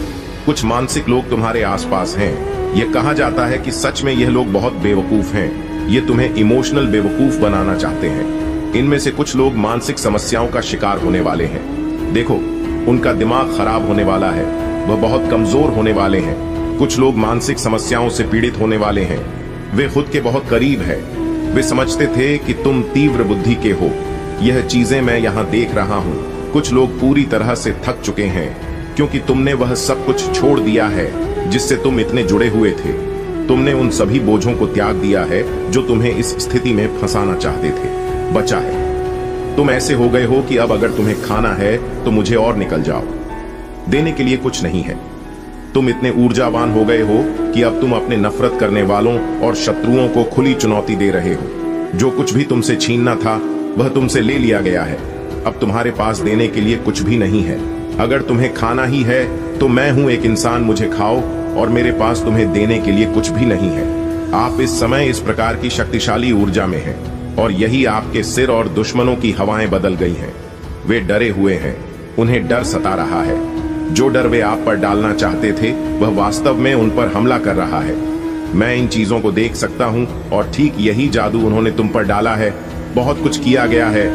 [SPEAKER 2] कुछ मानसिक लोग तुम्हारे आसपास हैं। यह कहा जाता है कि सच में यह लोग बहुत बेवकूफ हैं। ये तुम्हें इमोशनल बेवकूफ बनाना चाहते हैं। इनमें से कुछ लोग मानसिक समस्याओं का शिकार होने वाले हैं। देखो, उनका दिमाग खराब होने वाला है, वह बहुत कमजोर होने वाले हैं। कुछ लोग मानसिक समस्याओं से पीड़ित होने वाले हैं। वे खुद के बहुत करीब है। वे समझते थे कि तुम तीव्र बुद्धि के हो। यह चीजें मैं यहाँ देख रहा हूँ। कुछ लोग पूरी तरह से थक चुके हैं क्योंकि तुमने वह सब कुछ छोड़ दिया है जिससे तुम इतने जुड़े हुए थे। तुमने उन सभी बोझों को त्याग दिया है जो तुम्हें इस स्थिति में फंसाना चाहते थे। बचा है, तुम ऐसे हो गए हो कि अब अगर तुम्हें खाना है तो मुझे और निकल जाओ। देने के लिए कुछ नहीं है। तुम इतने ऊर्जावान हो गए हो कि अब तुम अपने नफरत करने वालों और शत्रुओं को खुली चुनौती दे रहे हो। जो कुछ भी तुमसे छीनना था वह तुमसे ले लिया गया है। अब तुम्हारे पास देने के लिए कुछ भी नहीं है। अगर तुम्हें खाना ही है तो मैं हूं एक इंसान, मुझे खाओ, और मेरे पास तुम्हें देने के लिए कुछ भी नहीं है। आप इस समय इस प्रकार की शक्तिशाली ऊर्जा में हैं और यही आपके सिर और दुश्मनों की हवाएं बदल गई हैं। वे डरे हुए हैं, उन्हें डर सता रहा है। जो डर वे आप पर डालना चाहते थे वह वास्तव में उन पर हमला कर रहा है। मैं इन चीजों को देख सकता हूं और ठीक यही जादू उन्होंने तुम पर डाला है। बहुत कुछ किया गया है।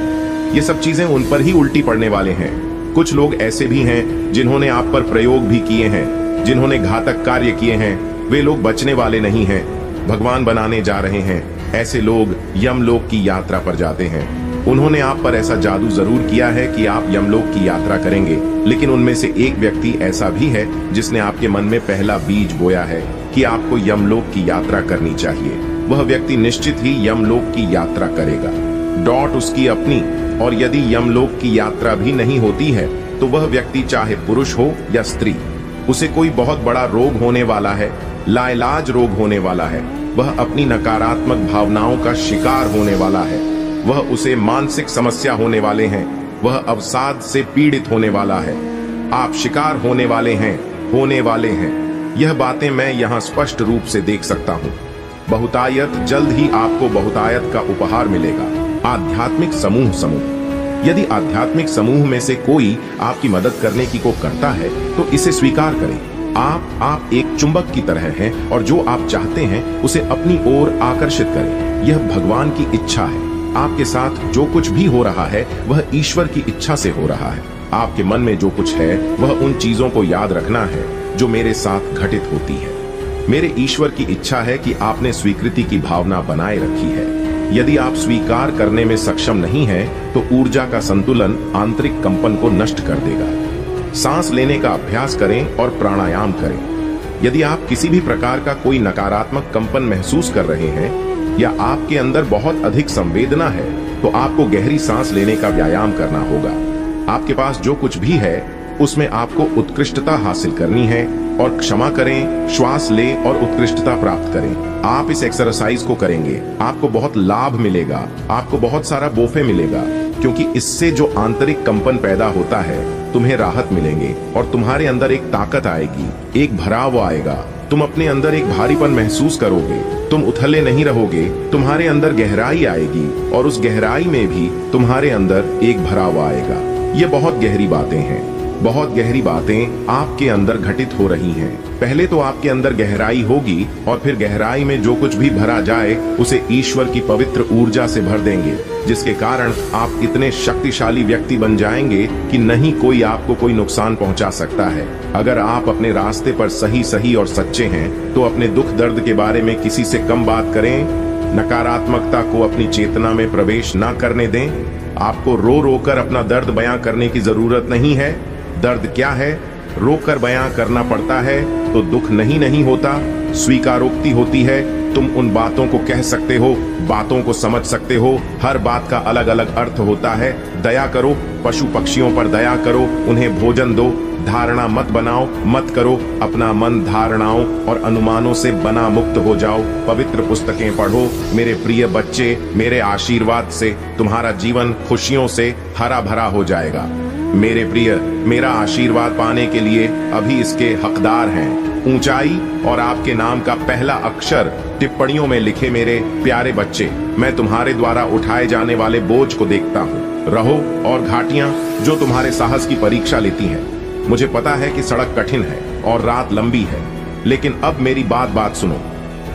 [SPEAKER 2] ये सब चीजें उन पर ही उल्टी पड़ने वाले हैं। कुछ लोग ऐसे भी हैं जिन्होंने आप पर प्रयोग भी किए हैं, जिन्होंने घातक कार्य किए हैं। वे लोग बचने वाले नहीं हैं, भगवान बनाने जा रहे हैं। ऐसे लोग यमलोक की यात्रा पर जाते हैं। उन्होंने आप पर ऐसा जादू जरूर किया है कि आप यमलोक की यात्रा करेंगे, लेकिन उनमें से एक व्यक्ति ऐसा भी है जिसने आपके मन में पहला बीज बोया है कि आपको यमलोक की यात्रा करनी चाहिए। वह व्यक्ति निश्चित ही यमलोक की यात्रा करेगा। डॉट उसकी अपनी, और यदि यमलोक की यात्रा भी नहीं होती है तो वह व्यक्ति चाहे पुरुष हो या स्त्री, उसे कोई बहुत बड़ा रोग होने वाला है, लाइलाज रोग होने वाला है। वह अपनी नकारात्मक भावनाओं का शिकार होने वाला है। वह उसे मानसिक समस्या होने वाले हैं। वह अवसाद से पीड़ित होने वाला है। आप शिकार होने वाले हैं। यह बातें मैं यहाँ स्पष्ट रूप से देख सकता हूँ। बहुतायत, जल्द ही आपको बहुतायत का उपहार मिलेगा। आध्यात्मिक समूह। यदि आध्यात्मिक समूह में से कोई आपकी मदद करने की को करता है तो इसे स्वीकार करें। आप एक चुंबक की तरह हैं और जो आप चाहते हैं उसे अपनी ओर आकर्षित करें। यह भगवान की इच्छा है। आपके साथ जो कुछ भी हो रहा है वह ईश्वर की इच्छा से हो रहा है। आपके मन में जो कुछ है वह उन चीजों को याद रखना है जो मेरे साथ घटित होती है। मेरे ईश्वर की इच्छा है कि आपने स्वीकृति की भावना बनाए रखी है। यदि आप स्वीकार करने में सक्षम नहीं हैं, तो ऊर्जा का संतुलन आंतरिक कंपन को नष्ट कर देगा। सांस लेने का अभ्यास करें और प्राणायाम करें। यदि आप किसी भी प्रकार का कोई नकारात्मक कंपन महसूस कर रहे हैं या आपके अंदर बहुत अधिक संवेदना है, तो आपको गहरी सांस लेने का व्यायाम करना होगा। आपके पास जो कुछ भी है उसमें आपको उत्कृष्टता हासिल करनी है और क्षमा करें, श्वास लें और उत्कृष्टता प्राप्त करें। आप इस एक्सरसाइज को करेंगे, आपको बहुत लाभ मिलेगा, आपको बहुत सारा बोफे मिलेगा, क्योंकि इससे जो आंतरिक कंपन पैदा होता है तुम्हें राहत मिलेंगे और तुम्हारे अंदर एक ताकत आएगी, एक भराव आएगा। तुम अपने अंदर एक भारीपन महसूस करोगे। तुम उथले नहीं रहोगे। तुम्हारे अंदर गहराई आएगी और उस गहराई में भी तुम्हारे अंदर एक भराव आएगा। ये बहुत गहरी बातें हैं। बहुत गहरी बातें आपके अंदर घटित हो रही हैं। पहले तो आपके अंदर गहराई होगी और फिर गहराई में जो कुछ भी भरा जाए उसे ईश्वर की पवित्र ऊर्जा से भर देंगे, जिसके कारण आप इतने शक्तिशाली व्यक्ति बन जाएंगे कि नहीं कोई आपको कोई नुकसान पहुंचा सकता है। अगर आप अपने रास्ते पर सही और सच्चे हैं तो अपने दुख दर्द के बारे में किसी से कम बात करें। नकारात्मकता को अपनी चेतना में प्रवेश न करने दें। आपको रो कर अपना दर्द बयां करने की जरूरत नहीं है। दर्द क्या है? रोकर बयां करना पड़ता है तो दुख नहीं होता, स्वीकारोक्ति होती है। तुम उन बातों को कह सकते हो, बातों को समझ सकते हो। हर बात का अलग अलग अर्थ होता है। दया करो, पशु पक्षियों पर दया करो, उन्हें भोजन दो। धारणा मत बनाओ, मत करो। अपना मन धारणाओं और अनुमानों से बना मुक्त हो जाओ। पवित्र पुस्तकें पढ़ो। मेरे प्रिय बच्चे, मेरे आशीर्वाद से तुम्हारा जीवन खुशियों से हरा भरा हो जाएगा। मेरे प्रिय, मेरा आशीर्वाद पाने के लिए अभी इसके हकदार हैं। ऊंचाई और आपके नाम का पहला अक्षर टिप्पणियों में लिखे। मेरे प्यारे बच्चे, मैं तुम्हारे द्वारा उठाए जाने वाले बोझ को देखता हूँ। रहो और घाटियां जो तुम्हारे साहस की परीक्षा लेती हैं। मुझे पता है कि सड़क कठिन है और रात लंबी है, लेकिन अब मेरी बात सुनो,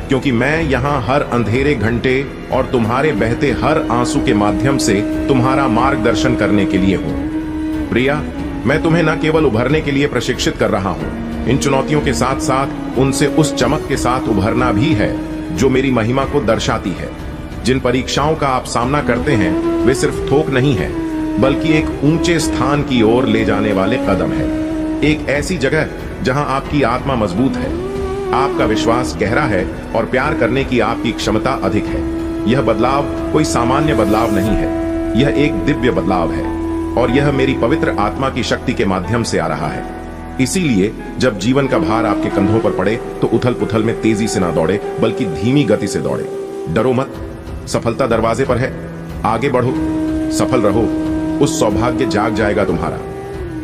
[SPEAKER 2] क्योंकि मैं यहाँ हर अंधेरे घंटे और तुम्हारे बहते हर आंसू के माध्यम से तुम्हारा मार्गदर्शन करने के लिए हूँ। प्रिया, मैं तुम्हें न केवल उभरने के लिए प्रशिक्षित कर रहा हूँ, इन चुनौतियों के साथ साथ उनसे उस चमक के साथ उभरना भी है जो मेरी महिमा को दर्शाती है। जिन परीक्षाओं का आप सामना करते हैं वे सिर्फ थोक नहीं है, बल्कि एक ऊंचे स्थान की ओर ले जाने वाले कदम है। एक ऐसी जगह जहां आपकी आत्मा मजबूत है, आपका विश्वास गहरा है और प्यार करने की आपकी क्षमता अधिक है। यह बदलाव कोई सामान्य बदलाव नहीं है, यह एक दिव्य बदलाव है और यह मेरी पवित्र आत्मा की शक्ति के माध्यम से आ रहा है। इसीलिए जब जीवन का भार आपके कंधों पर पड़े तो उथल पुथल में तेजी से ना दौड़े, बल्कि धीमी गति से दौड़े। डरो मत, सफलता दरवाजे पर है। आगे बढ़ो, सफल रहो, उस सौभाग्य जाग जाएगा तुम्हारा।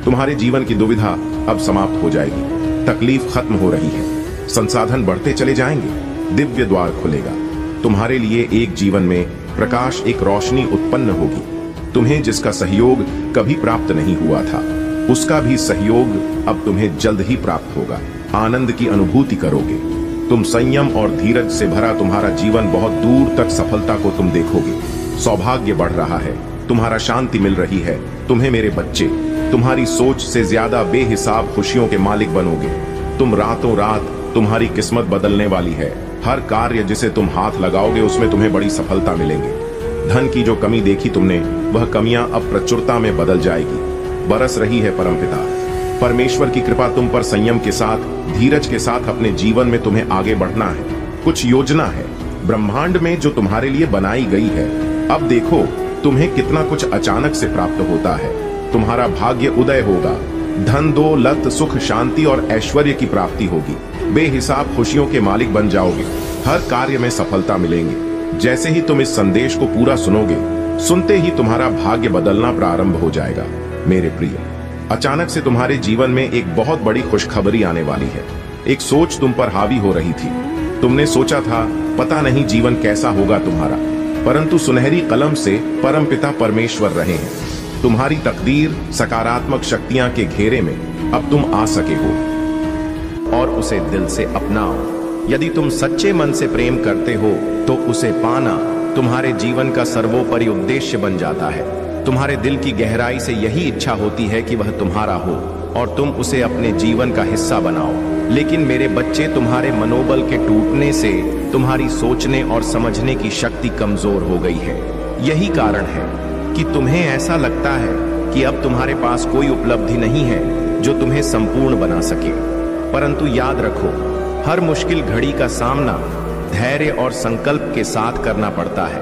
[SPEAKER 2] तुम्हारे जीवन की दुविधा अब समाप्त हो जाएगी। तकलीफ खत्म हो रही है, संसाधन बढ़ते चले जाएंगे, दिव्य द्वार खुलेगा। तुम्हारे लिए एक जीवन में प्रकाश, एक रोशनी उत्पन्न होगी। तुम्हें जिसका सहयोग कभी प्राप्त नहीं हुआ था, उसका भी सहयोग अब तुम्हें जल्द ही प्राप्त होगा। आनंद की अनुभूति करोगे। तुम संयम और धीरज से भरा तुम्हारा जीवन, बहुत दूर तक सफलता को तुम देखोगे। सौभाग्य बढ़ रहा है, तुम्हारा शांति मिल रही है। तुम्हें मेरे बच्चे, तुम्हारी सोच से ज्यादा बेहिसाब खुशियों के मालिक बनोगे। तुम रातों रात तुम्हारी किस्मत बदलने वाली है। हर कार्य जिसे तुम हाथ लगाओगे उसमें तुम्हें बड़ी सफलता मिलेंगे। धन की जो कमी देखी तुमने, वह कमियां अब प्रचुरता में बदल जाएगी। बरस रही है परमपिता परमेश्वर की कृपा तुम पर। संयम के साथ, धीरज के साथ अपने जीवन में तुम्हें आगे बढ़ना है। कुछ योजना है ब्रह्मांड में जो तुम्हारे लिए बनाई गई है। अब देखो तुम्हें कितना कुछ अचानक से प्राप्त होता है। तुम्हारा भाग्य उदय होगा। धन, दौलत, सुख, शांति और ऐश्वर्य की प्राप्ति होगी। बेहिसाब खुशियों के मालिक बन जाओगे। हर कार्य में सफलता मिलेंगे। जैसे ही तुम इस संदेश को पूरा सुनोगे, सुनते ही तुम्हारा भाग्य बदलना प्रारंभ हो जाएगा। मेरे प्रिय, अचानक से तुम्हारे जीवन में एक बहुत बड़ी खुशखबरी आने वाली है। एक सोच तुम पर हावी हो रही थी। तुमने सोचा था पता नहीं जीवन कैसा होगा तुम्हारा, परंतु सुनहरी कलम से परमपिता परमेश्वर रहे हैं। तुम्हारी तकदीर सकारात्मक शक्तियां के घेरे में अब तुम आ सके हो और उसे दिल से अपनाओ। यदि तुम सच्चे मन से प्रेम करते हो तो उसे पाना तुम्हारे जीवन का सर्वोपरि उद्देश्य बन जाता है। तुम्हारे दिल की गहराई से यही इच्छा होती है कि वह तुम्हारा हो और तुम उसे अपने जीवन का हिस्सा बनाओ। लेकिन मेरे बच्चे, तुम्हारे मनोबल के टूटने से तुम्हारी सोचने और समझने की शक्ति कमजोर हो गई है। यही कारण है कि तुम्हें ऐसा लगता है कि अब तुम्हारे पास कोई उपलब्धि नहीं है जो तुम्हें संपूर्ण बना सके। परंतु याद रखो, हर मुश्किल घड़ी का सामना धैर्य और संकल्प के साथ करना पड़ता है।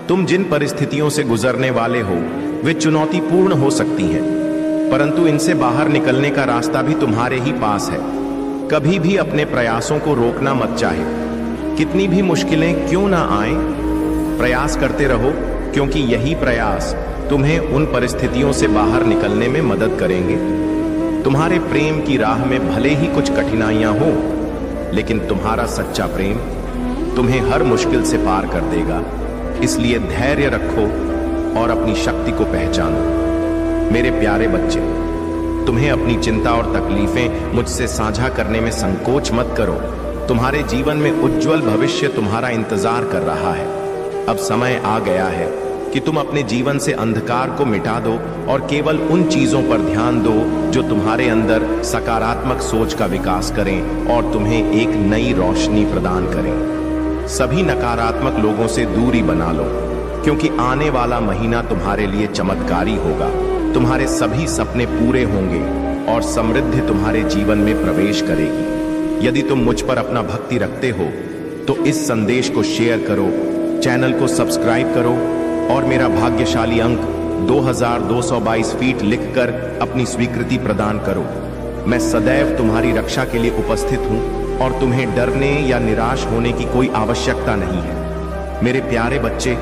[SPEAKER 2] तुम जिन परिस्थितियों से गुजरने वाले हो वे चुनौतीपूर्ण हो सकती हैं, परंतु इनसे बाहर निकलने का रास्ता भी तुम्हारे ही पास है। कभी भी अपने प्रयासों को रोकना मत। चाहे कितनी भी मुश्किलें क्यों ना आए, प्रयास करते रहो, क्योंकि यही प्रयास तुम्हें उन परिस्थितियों से बाहर निकलने में मदद करेंगे। तुम्हारे प्रेम की राह में भले ही कुछ कठिनाइयां हो, लेकिन तुम्हारा सच्चा प्रेम तुम्हें हर मुश्किल से पार कर देगा। इसलिए धैर्य रखो और अपनी शक्ति को पहचानो। मेरे प्यारे बच्चे, तुम्हें अपनी चिंता और तकलीफें मुझसे साझा करने में संकोच मत करो। तुम्हारे जीवन में उज्जवल भविष्य तुम्हारा इंतजार कर रहा है। अब समय आ गया है कि तुम अपने जीवन से अंधकार को मिटा दो और केवल उन चीजों पर ध्यान दो जो तुम्हारे अंदर सकारात्मक सोच का विकास करें और तुम्हें एक नई रोशनी प्रदान करें। सभी नकारात्मक लोगों से दूरी बना लो, क्योंकि आने वाला महीना तुम्हारे लिए चमत्कारी होगा। तुम्हारे सभी सपने पूरे होंगे और समृद्धि तुम्हारे जीवन में प्रवेश करेगी। यदि तुम मुझ पर अपना भक्ति रखते हो तो इस संदेश को शेयर करो, चैनल को सब्सक्राइब करो और मेरा भाग्यशाली अंक 2222 फीट लिखकर अपनी स्वीकृति प्रदान करो। मैं सदैव तुम्हारी रक्षा के लिए उपस्थित हूं और तुम्हें डरने या निराश होने की कोई आवश्यकता नहीं है। मेरे प्यारे बच्चे,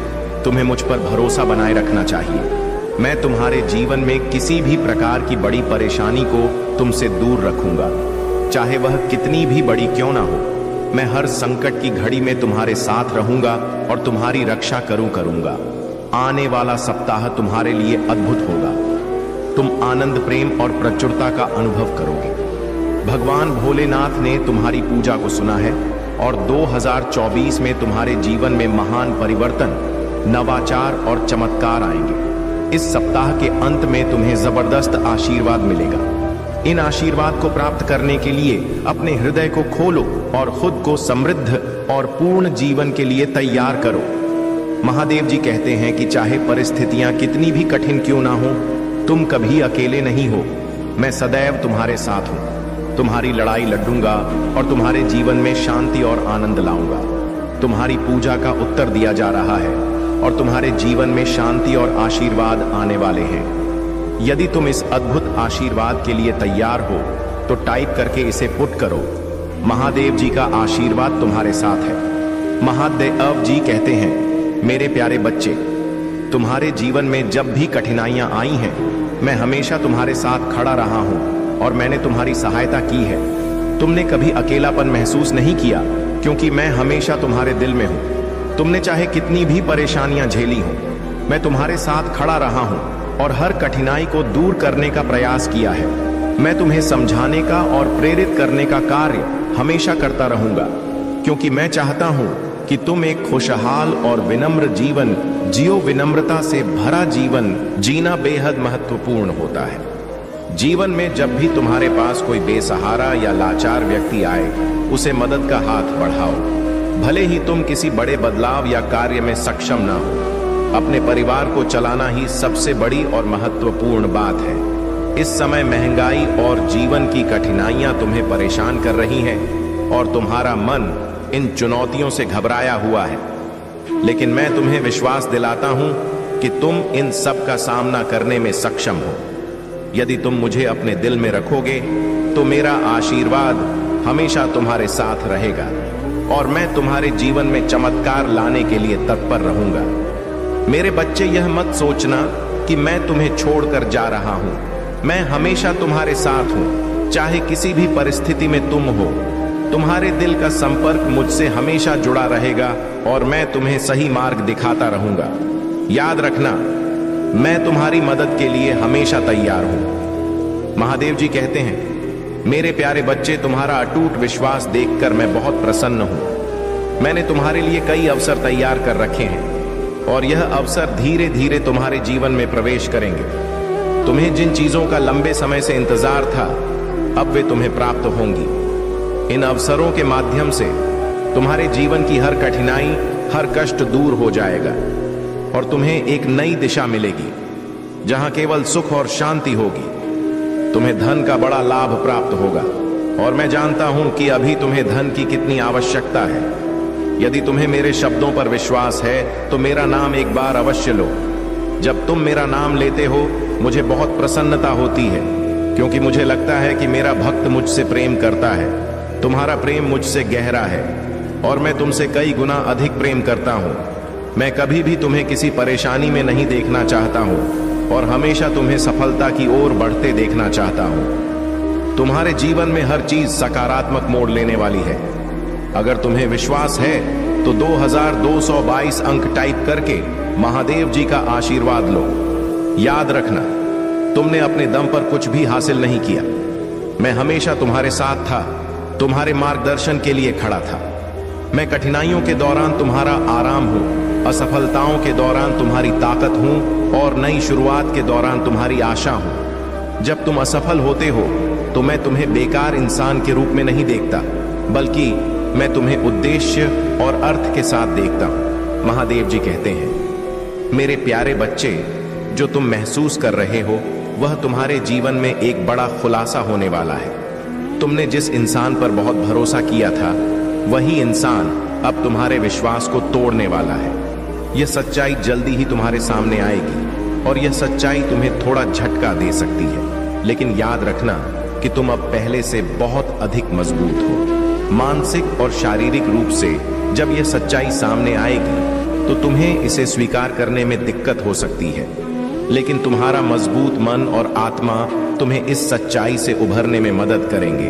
[SPEAKER 2] तुम्हें मुझ पर भरोसा बनाए रखना चाहिए। मैं तुम्हारे जीवन में किसी भी प्रकार की बड़ी परेशानी को तुमसे दूर रखूंगा, चाहे वह कितनी भी बड़ी क्यों ना हो। मैं हर संकट की घड़ी में तुम्हारे साथ रहूंगा और तुम्हारी रक्षा करूंगा। आने वाला सप्ताह तुम्हारे लिए अद्भुत होगा। तुम आनंद, प्रेम और प्रचुरता का अनुभव करोगे। भगवान भोलेनाथ ने तुम्हारी पूजा को सुना है और 2024 में तुम्हारे जीवन में महान परिवर्तन, नवाचार और चमत्कार आएंगे। इस सप्ताह के अंत में तुम्हें जबरदस्त आशीर्वाद मिलेगा। इन आशीर्वाद को प्राप्त करने के लिए अपने हृदय को खोलो और खुद को समृद्ध और पूर्ण जीवन के लिए तैयार करो। महादेव जी कहते हैं कि चाहे परिस्थितियां कितनी भी कठिन क्यों ना हो, तुम कभी अकेले नहीं हो। मैं सदैव तुम्हारे साथ हूं। तुम्हारी लड़ाई लड़ूंगा और तुम्हारे जीवन में शांति और आनंद लाऊंगा। तुम्हारी पूजा का उत्तर दिया जा रहा है और तुम्हारे जीवन में शांति और आशीर्वाद आने वाले हैं। यदि तुम इस अद्भुत आशीर्वाद के लिए तैयार हो तो टाइप करके इसे पुट करो। महादेव जी का आशीर्वाद तुम्हारे साथ है। महादेव जी कहते हैं, मेरे प्यारे बच्चे, तुम्हारे जीवन में जब भी कठिनाइयां आई हैं, मैं हमेशा तुम्हारे साथ खड़ा रहा हूं और मैंने तुम्हारी सहायता की है। तुमने कभी अकेलापन महसूस नहीं किया, क्योंकि मैं हमेशा तुम्हारे दिल में हूं। तुमने चाहे कितनी भी परेशानियां झेली हो, मैं तुम्हारे साथ खड़ा रहा हूं और हर कठिनाई को दूर करने का प्रयास किया है। मैं तुम्हें समझाने का और प्रेरित करने का कार्य हमेशा करता रहूंगा, क्योंकि मैं चाहता हूं कि तुम एक खुशहाल और विनम्र जीवन जियो। विनम्रता से भरा जीवन जीना बेहद महत्वपूर्ण होता है। जीवन में जब भी तुम्हारे पास कोई बेसहारा या लाचार व्यक्ति आए, उसे मदद का हाथ बढ़ाओ। भले ही तुम किसी बड़े बदलाव या कार्य में सक्षम ना हो, अपने परिवार को चलाना ही सबसे बड़ी और महत्वपूर्ण बात है। इस समय महंगाई और जीवन की कठिनाइयां तुम्हें परेशान कर रही हैं और तुम्हारा मन इन चुनौतियों से घबराया हुआ है, लेकिन मैं तुम्हें विश्वास दिलाता हूं कि तुम इन सब का सामना करने में सक्षम हो। यदि तुम मुझे अपने दिल में रखोगे तो मेरा आशीर्वाद हमेशा तुम्हारे साथ रहेगा और मैं तुम्हारे जीवन में चमत्कार लाने के लिए तत्पर रहूंगा। मेरे बच्चे, यह मत सोचना कि मैं तुम्हें छोड़कर जा रहा हूं। मैं हमेशा तुम्हारे साथ हूं, चाहे किसी भी परिस्थिति में तुम हो। तुम्हारे दिल का संपर्क मुझसे हमेशा जुड़ा रहेगा और मैं तुम्हें सही मार्ग दिखाता रहूंगा। याद रखना, मैं तुम्हारी मदद के लिए हमेशा तैयार हूं। महादेव जी कहते हैं, मेरे प्यारे बच्चे, तुम्हारा अटूट विश्वास देखकर मैं बहुत प्रसन्न हूं। मैंने तुम्हारे लिए कई अवसर तैयार कर रखे हैं और यह अवसर धीरे धीरे तुम्हारे जीवन में प्रवेश करेंगे। तुम्हें जिन चीजों का लंबे समय से इंतजार था, अब वे तुम्हें प्राप्त होंगी। इन अवसरों के माध्यम से तुम्हारे जीवन की हर कठिनाई, हर कष्ट दूर हो जाएगा और तुम्हें एक नई दिशा मिलेगी जहां केवल सुख और शांति होगी। तुम्हें धन का बड़ा लाभ प्राप्त होगा और मैं जानता हूं कि अभी तुम्हें धन की कितनी आवश्यकता है। यदि तुम्हें मेरे शब्दों पर विश्वास है तो मेरा नाम एक बार अवश्य लो। जब तुम मेरा नाम लेते हो, मुझे बहुत प्रसन्नता होती है, क्योंकि मुझे लगता है कि मेरा भक्त मुझसे प्रेम करता है। तुम्हारा प्रेम मुझसे गहरा है और मैं तुमसे कई गुना अधिक प्रेम करता हूं। मैं कभी भी तुम्हें किसी परेशानी में नहीं देखना चाहता हूं और हमेशा तुम्हें सफलता की ओर बढ़ते देखना चाहता हूं। तुम्हारे जीवन में हर चीज सकारात्मक मोड़ लेने वाली है। अगर तुम्हें विश्वास है तो 2222 अंक टाइप करके महादेव जी का आशीर्वाद लो। याद रखना, तुमने अपने दम पर कुछ भी हासिल नहीं किया। मैं हमेशा तुम्हारे साथ था, तुम्हारे मार्गदर्शन के लिए खड़ा था। मैं कठिनाइयों के दौरान तुम्हारा आराम हूं, असफलताओं के दौरान तुम्हारी ताकत हूं और नई शुरुआत के दौरान तुम्हारी आशा हूं। जब तुम असफल होते हो तो मैं तुम्हें बेकार इंसान के रूप में नहीं देखता, बल्कि मैं तुम्हें उद्देश्य और अर्थ के साथ देखता हूं। महादेव जी कहते हैं, मेरे प्यारे बच्चे, जो तुम महसूस कर रहे हो वह तुम्हारे जीवन में एक बड़ा खुलासा होने वाला है। तुमने जिस इंसान पर बहुत भरोसा किया था, वही इंसान अब तुम्हारे विश्वास को तोड़ने वाला है। यह सच्चाई जल्दी ही तुम्हारे सामने आएगी और यह सच्चाई तुम्हें थोड़ा झटका दे सकती है, लेकिन याद रखना कि तुम अब पहले से बहुत अधिक मजबूत हो। मानसिक और शारीरिक रूप से जब यह सच्चाई सामने आएगी तो तुम्हें इसे स्वीकार करने में दिक्कत हो सकती है, लेकिन तुम्हारा मजबूत मन और आत्मा तुम्हें इस सच्चाई से उभरने में मदद करेंगे।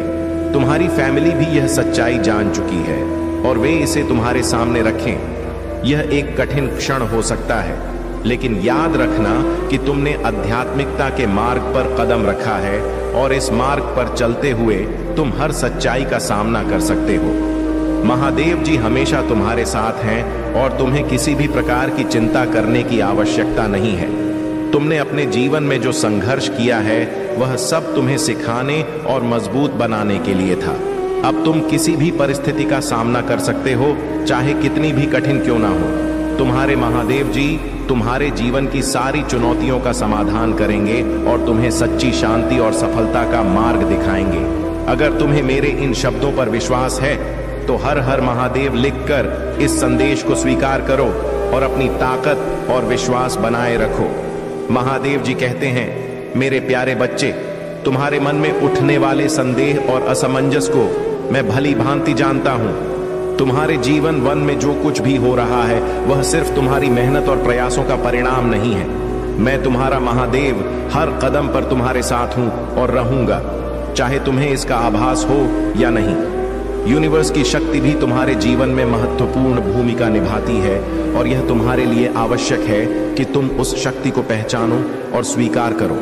[SPEAKER 2] तुम्हारी फैमिली भी यह सच्चाई जान चुकी है और वे इसे तुम्हारे सामने रखें। यह एक कठिन क्षण हो सकता है, लेकिन याद रखना कि तुमने आध्यात्मिकता के मार्ग पर कदम रखा है और इस मार्ग पर चलते हुए तुम हर सच्चाई का सामना कर सकते हो। महादेव जी हमेशा तुम्हारे साथ हैं और तुम्हें किसी भी प्रकार की चिंता करने की आवश्यकता नहीं है। तुमने अपने जीवन में जो संघर्ष किया है वह सब तुम्हें सिखाने और मजबूत बनाने के लिए था। अब तुम किसी भी परिस्थिति का सामना कर सकते हो, चाहे कितनी भी कठिन क्यों ना हो। तुम्हारे महादेव जी तुम्हारे जीवन की सारी चुनौतियों का समाधान करेंगे और तुम्हें सच्ची शांति और सफलता का मार्ग दिखाएंगे। अगर तुम्हें मेरे इन शब्दों पर विश्वास है तो हर हर महादेव लिखकर इस संदेश को स्वीकार करो और अपनी ताकत और विश्वास बनाए रखो। महादेव जी कहते हैं, मेरे प्यारे बच्चे, तुम्हारे मन में उठने वाले संदेह और असमंजस को मैं भली भांति जानता हूं। तुम्हारे जीवन वन में जो कुछ भी हो रहा है वह सिर्फ तुम्हारी मेहनत और प्रयासों का परिणाम नहीं है। मैं तुम्हारा महादेव हर कदम पर तुम्हारे साथ हूं और रहूंगा, चाहे तुम्हें इसका आभास हो या नहीं। यूनिवर्स की शक्ति भी तुम्हारे जीवन में महत्वपूर्ण भूमिका निभाती है और यह तुम्हारे लिए आवश्यक है कि तुम उस शक्ति को पहचानो और स्वीकार करो।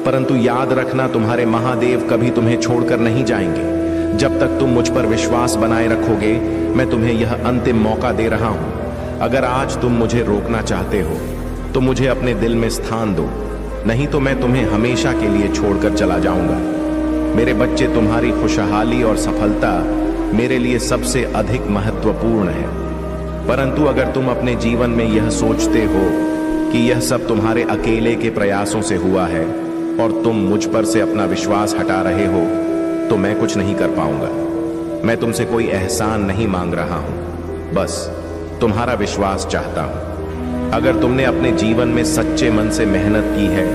[SPEAKER 2] परंतु याद रखना, तुम्हारे महादेव कभी तुम्हें छोड़कर नहीं जाएंगे। जब तक तुम मुझ पर विश्वास बनाए रखोगे, मैं तुम्हें यह अंतिम मौका दे रहा हूं। अगर आज तुम मुझे रोकना चाहते हो तो मुझे अपने दिल में स्थान दो। नहीं तो मैं तुम्हें हमेशा के लिए छोड़कर चला जाऊंगा। मेरे बच्चे, तुम्हारी खुशहाली और सफलता मेरे लिए सबसे अधिक महत्वपूर्ण है। परंतु अगर तुम अपने जीवन में यह सोचते हो कि यह सब तुम्हारे अकेले के प्रयासों से हुआ है और तुम मुझ पर से अपना विश्वास हटा रहे हो, तो मैं कुछ नहीं कर पाऊंगा। मैं तुमसे कोई एहसान नहीं मांग रहा हूं, बस तुम्हारा विश्वास चाहता हूं। अगर तुमने अपने जीवन में सच्चे मन से मेहनत की है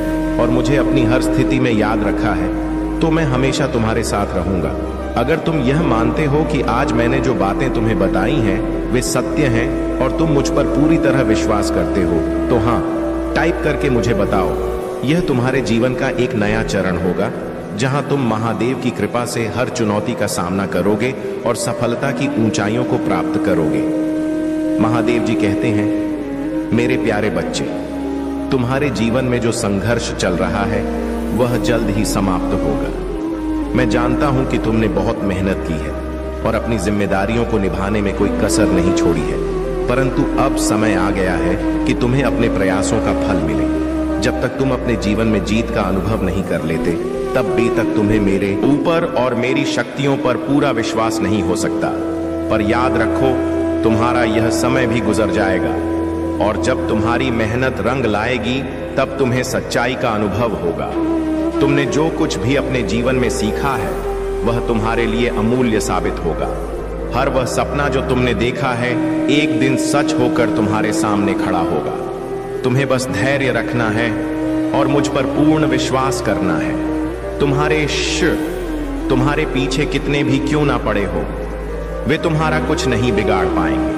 [SPEAKER 2] और मुझे अपनी हर स्थिति में याद रखा है, तो मैं हमेशा तुम्हारे साथ रहूंगा। अगर तुम यह मानते हो कि आज मैंने जो बातें तुम्हें बताई हैं वे सत्य हैं और तुम मुझ पर पूरी तरह विश्वास करते हो, तो हाँ, टाइप करके मुझे बताओ। यह तुम्हारे जीवन का एक नया चरण होगा, जहां तुम महादेव की कृपा से हर चुनौती का सामना करोगे और सफलता की ऊंचाइयों को प्राप्त करोगे। महादेव जी कहते हैं, मेरे प्यारे बच्चे, तुम्हारे जीवन में जो संघर्ष चल रहा है वह जल्द ही समाप्त होगा। मैं जानता हूं कि तुमने बहुत मेहनत की है और अपनी जिम्मेदारियों को निभाने में कोई कसर नहीं छोड़ी है, परंतु अब समय आ गया है कि तुम्हें अपने प्रयासों का फल मिले। जब तक तुम अपने जीवन में जीत का अनुभव नहीं कर लेते, तब भी तक तुम्हें मेरे ऊपर और मेरी शक्तियों पर पूरा विश्वास नहीं हो सकता। पर याद रखो, तुम्हारा यह समय भी गुजर जाएगा और जब तुम्हारी मेहनत रंग लाएगी, तब तुम्हें सच्चाई का अनुभव होगा। तुमने जो कुछ भी अपने जीवन में सीखा है वह तुम्हारे लिए अमूल्य साबित होगा। हर वह सपना जो तुमने देखा है एक दिन सच होकर तुम्हारे सामने खड़ा होगा। तुम्हें बस धैर्य रखना है और मुझ पर पूर्ण विश्वास करना है। तुम्हारे पीछे कितने भी क्यों ना पड़े हो, वे तुम्हारा कुछ नहीं बिगाड़ पाएंगे,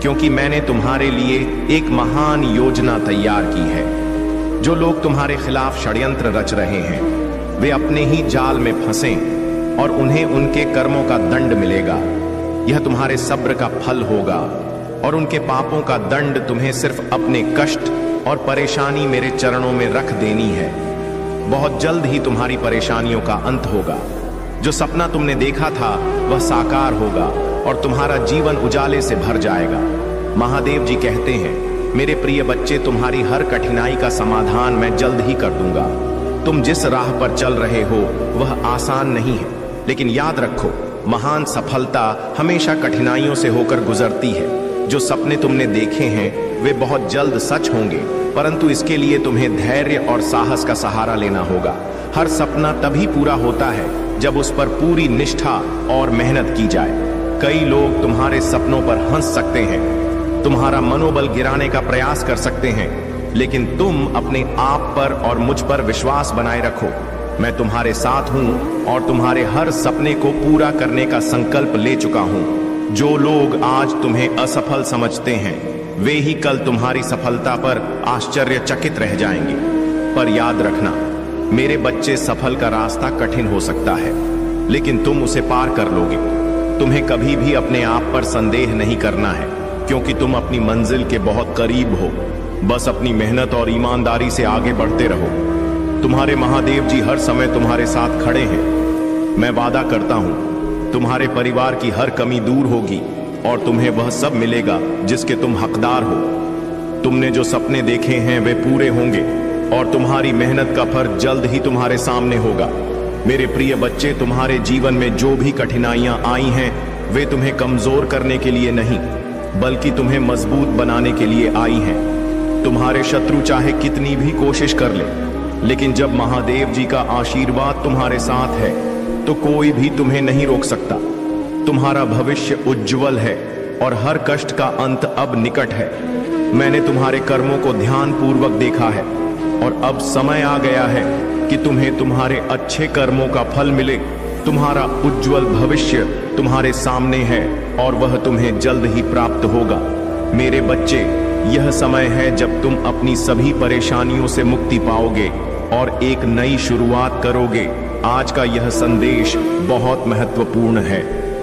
[SPEAKER 2] क्योंकि मैंने तुम्हारे लिए एक महान योजना तैयार की है। जो लोग तुम्हारे खिलाफ षड्यंत्र रच रहे हैं, वे अपने ही जाल में फंसें और उन्हें उनके कर्मों का दंड मिलेगा। यह तुम्हारे सब्र का फल होगा और उनके पापों का दंड तुम्हें सिर्फ अपने कष्ट और परेशानी मेरे चरणों में रख देनी है। बहुत जल्द ही तुम्हारी परेशानियों का अंत होगा। जो सपना तुमने देखा था वह साकार होगा और तुम्हारा जीवन उजाले से भर जाएगा। महादेव जी कहते हैं, मेरे प्रिय बच्चे, तुम्हारी हर कठिनाई का समाधान मैं जल्द ही कर दूंगा। तुम जिस राह पर चल रहे हो वह आसान नहीं है, लेकिन याद रखो, महान सफलता हमेशा कठिनाइयों से होकर गुजरती है। जो सपने तुमने देखे हैं वे बहुत जल्द सच होंगे, परंतु इसके लिए तुम्हें धैर्य और साहस का सहारा लेना होगा। हर सपना तभी पूरा होता है जब उस पर पूरी निष्ठा और मेहनत की जाए। कई लोग तुम्हारे सपनों पर हंस सकते हैं, तुम्हारा मनोबल गिराने का प्रयास कर सकते हैं, लेकिन तुम अपने आप पर और मुझ पर विश्वास बनाए रखो। मैं तुम्हारे साथ हूं और तुम्हारे हर सपने को पूरा करने का संकल्प ले चुका हूं। जो लोग आज तुम्हें असफल समझते हैं, वे ही कल तुम्हारी सफलता पर आश्चर्यचकित रह जाएंगे। पर याद रखना, मेरे बच्चे, सफल का रास्ता कठिन हो सकता है, लेकिन तुम उसे पार कर लोगे। तुम्हें कभी भी अपने आप पर संदेह नहीं करना है, क्योंकि तुम अपनी मंजिल के बहुत करीब हो। बस अपनी मेहनत और ईमानदारी से आगे बढ़ते रहो। तुम्हारे महादेव जी हर समय तुम्हारे साथ खड़े हैं। मैं वादा करता हूं, तुम्हारे परिवार की हर कमी दूर होगी और तुम्हें वह सब मिलेगा जिसके तुम हकदार हो। तुमने जो सपने देखे हैं वे पूरे होंगे और तुम्हारी मेहनत का फल जल्द ही तुम्हारे सामने होगा। मेरे प्रिय बच्चे, तुम्हारे जीवन में जो भी कठिनाइयां आई हैं वे तुम्हें कमजोर करने के लिए नहीं, बल्कि तुम्हें मजबूत बनाने के लिए आई हैं। तुम्हारे शत्रु चाहे कितनी भी कोशिश कर ले, लेकिन जब महादेव जी का आशीर्वाद तुम्हारे साथ है तो कोई भी तुम्हें नहीं रोक सकता। तुम्हारा भविष्य उज्जवल है और हर कष्ट का अंत अब निकट है। मैंने तुम्हारे कर्मों को ध्यानपूर्वक देखा है और अब समय आ गया है कि तुम्हें तुम्हारे अच्छे कर्मों का फल मिले। तुम्हारा उज्जवल भविष्य तुम्हारे सामने है और वह तुम्हें जल्द ही प्राप्त होगा। मेरे बच्चे, यह समय है जब तुम अपनी सभी परेशानियों से मुक्ति पाओगे और एक नई शुरुआत करोगे। आज का यह संदेश बहुत महत्वपूर्ण है।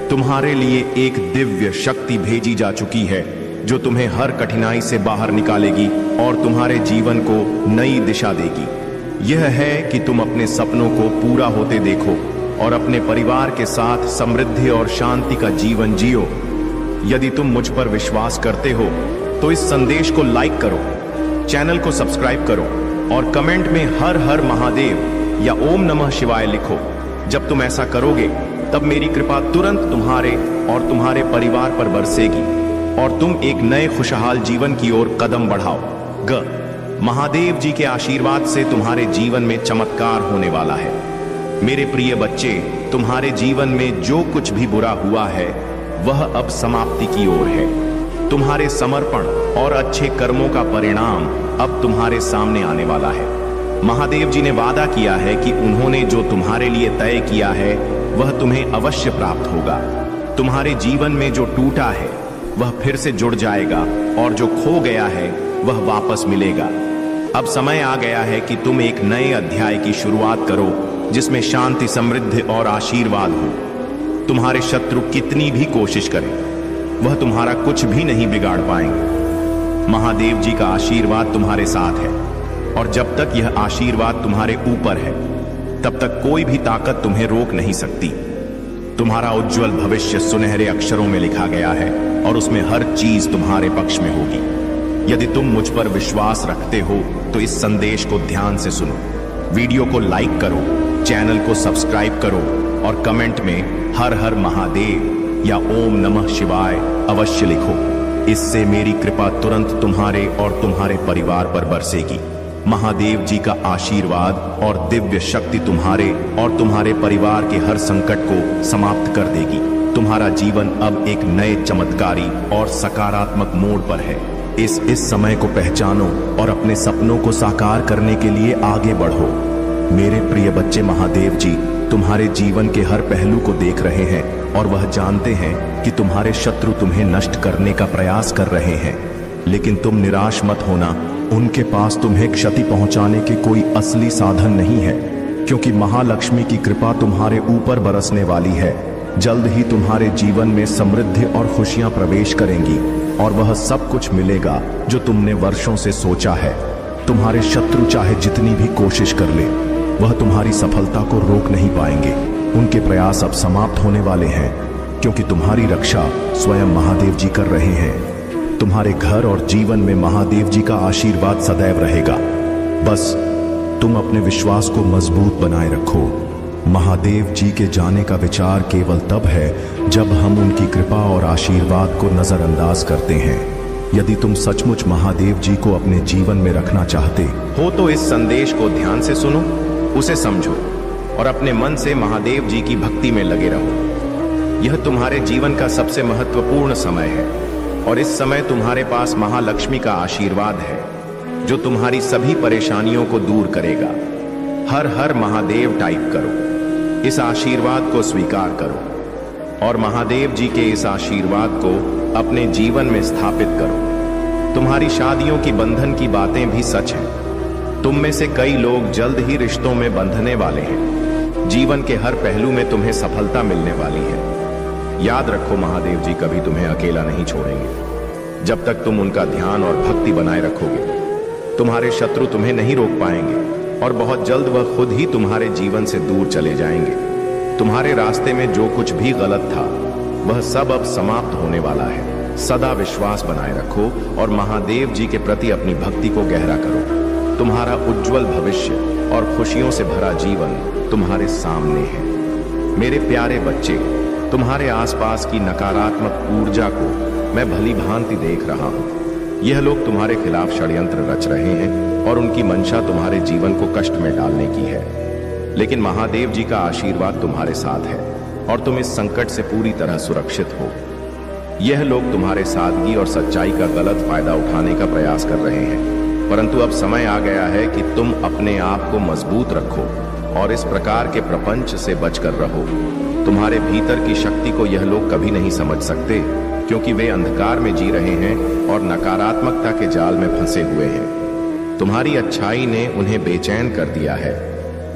[SPEAKER 2] तुम्हारे लिए एक दिव्य शक्ति भेजी जा चुकी है जो तुम्हें हर कठिनाई से बाहर निकालेगी और तुम्हारे जीवन को नई दिशा देगी। यह है कि तुम अपने सपनों को पूरा होते देखो और अपने परिवार के साथ समृद्धि और शांति का जीवन जियो। यदि तुम मुझ पर विश्वास करते हो तो इस संदेश को लाइक करो, चैनल को सब्सक्राइब करो
[SPEAKER 3] और कमेंट में हर हर महादेव या ओम नमः शिवाय लिखो। जब तुम ऐसा करोगे तब मेरी कृपा तुरंत तुम्हारे और तुम्हारे परिवार पर बरसेगी और तुम एक नए खुशहाल जीवन की ओर कदम बढ़ाओ। महादेव जी के आशीर्वाद से तुम्हारे जीवन में चमत्कार होने वाला है। मेरे प्रिय बच्चे, तुम्हारे जीवन में जो कुछ भी बुरा हुआ है वह अब समाप्ति की ओर है। तुम्हारे समर्पण और अच्छे कर्मों का परिणाम अब तुम्हारे सामने आने वाला है। महादेव जी ने वादा किया है कि उन्होंने जो तुम्हारे लिए तय किया है वह तुम्हें अवश्य प्राप्त होगा। तुम्हारे जीवन में जो टूटा है वह फिर से जुड़ जाएगा और जो खो गया है वह वापस मिलेगा। अब समय आ गया है कि तुम एक नए अध्याय की शुरुआत करो जिसमें शांति, समृद्धि और आशीर्वाद हो। तुम्हारे शत्रु कितनी भी कोशिश करें वह तुम्हारा कुछ भी नहीं बिगाड़ पाएंगे। महादेव जी का आशीर्वाद तुम्हारे साथ है और जब तक यह आशीर्वाद तुम्हारे ऊपर है तब तक कोई भी ताकत तुम्हें रोक नहीं सकती। तुम्हारा उज्जवल भविष्य सुनहरे अक्षरों में लिखा गया है और उसमें हर चीज तुम्हारे पक्ष में होगी। यदि तुम मुझ पर विश्वास रखते हो तो इस संदेश को ध्यान से सुनो, वीडियो को लाइक करो, चैनल को सब्सक्राइब करो और कमेंट में हर हर महादेव या ओम नमः शिवाय अवश्य लिखो। इससे मेरी कृपा तुरंत तुम्हारे और तुम्हारे परिवार पर बरसेगी। महादेव जी का आशीर्वाद और दिव्य शक्ति तुम्हारे और तुम्हारे परिवार के हर संकट को समाप्त कर देगी। तुम्हारा जीवन अब एक नए चमत्कारी और सकारात्मक मोड़ पर है। इस समय को पहचानो और अपने सपनों को साकार करने के लिए आगे बढ़ो। मेरे प्रिय बच्चे, महादेव जी तुम्हारे जीवन के हर पहलू को देख रहे हैं और वह जानते हैं कि तुम्हारे शत्रु तुम्हें नष्ट करने का प्रयास कर रहे हैं, लेकिन तुम निराश मत होना। उनके पास तुम्हें क्षति पहुंचाने के कोई असली साधन नहीं है, क्योंकि महालक्ष्मी की कृपा तुम्हारे ऊपर बरसने वाली है। जल्द ही तुम्हारे जीवन में समृद्धि और खुशियां प्रवेश करेंगी और वह सब कुछ मिलेगा जो तुमने वर्षों से सोचा है। तुम्हारे शत्रु चाहे जितनी भी कोशिश कर ले वह तुम्हारी सफलता को रोक नहीं पाएंगे। उनके प्रयास अब समाप्त होने वाले हैं, क्योंकि तुम्हारी रक्षा स्वयं महादेव जी कर रहे हैं। तुम्हारे घर और जीवन में महादेव जी का आशीर्वाद सदैव रहेगा। बस तुम अपने विश्वास को मजबूत बनाए रखो। महादेव जी के जाने का विचार केवल तब है जब हम उनकी कृपा और आशीर्वाद को नजरअंदाज करते हैं। यदि तुम सचमुच महादेव जी को अपने जीवन में रखना चाहते हो तो इस संदेश को ध्यान से सुनो, उसे समझो और अपने मन से महादेव जी की भक्ति में लगे रहो। यह तुम्हारे जीवन का सबसे महत्वपूर्ण समय है और इस समय तुम्हारे पास महालक्ष्मी का आशीर्वाद है जो तुम्हारी सभी परेशानियों को दूर करेगा। हर हर महादेव टाइप करो, इस आशीर्वाद को स्वीकार करो और महादेव जी के इस आशीर्वाद को अपने जीवन में स्थापित करो। तुम्हारी शादियों की बंधन की बातें भी सच हैं। तुम में से कई लोग जल्द ही रिश्तों में बंधने वाले हैं। जीवन के हर पहलू में तुम्हें सफलता मिलने वाली है। याद रखो, महादेव जी कभी तुम्हें अकेला नहीं छोड़ेंगे। जब तक तुम उनका ध्यान और भक्ति बनाए रखोगे तुम्हारे शत्रु तुम्हें नहीं रोक पाएंगे और बहुत जल्द वह खुद ही तुम्हारे जीवन से दूर चले जाएंगे। तुम्हारे रास्ते में जो कुछ भी गलत था वह सब अब समाप्त होने वाला है। सदा विश्वास बनाए रखो और महादेव जी के प्रति अपनी भक्ति को गहरा करो। तुम्हारा उज्जवल भविष्य और खुशियों से भरा जीवन तुम्हारे सामने है। मेरे प्यारे बच्चे, तुम्हारे आसपास की नकारात्मक ऊर्जा को मैं भली भांति देख रहा हूं। यह लोग तुम्हारे खिलाफ षड्यंत्र रच रहे हैं और उनकी मंशा तुम्हारे जीवन को कष्ट में डालने की है, लेकिन महादेव जी का आशीर्वाद तुम्हारे साथ है और तुम इस संकट से पूरी तरह सुरक्षित हो। यह लोग तुम्हारे सादगी और सच्चाई का गलत फायदा उठाने का प्रयास कर रहे हैं, परंतु अब समय आ गया है कि तुम अपने आप को मजबूत रखो और इस प्रकार के प्रपंच से बचकर रहो। तुम्हारे भीतर की शक्ति को यह लोग कभी नहीं समझ सकते, क्योंकि वे अंधकार में जी रहे हैं और नकारात्मकता के जाल में फंसे हुए हैं। तुम्हारी अच्छाई ने उन्हें बेचैन कर दिया है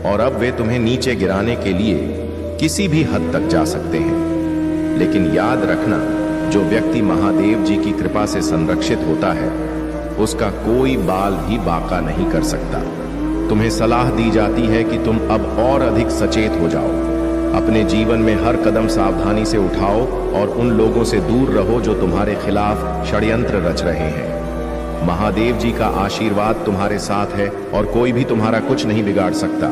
[SPEAKER 3] और अब वे तुम्हें नीचे गिराने के लिए किसी भी हद तक जा सकते हैं। लेकिन याद रखना, जो व्यक्ति महादेव जी की कृपा से संरक्षित होता है उसका कोई बाल भी बाका नहीं कर सकता। तुम्हें सलाह दी जाती है कि तुम अब और अधिक सचेत हो जाओ। अपने जीवन में हर कदम सावधानी से उठाओ और उन लोगों से दूर रहो जो तुम्हारे खिलाफ षड्यंत्र रच रहे हैं। महादेव जी का आशीर्वाद तुम्हारे साथ है और कोई भी तुम्हारा कुछ नहीं बिगाड़ सकता।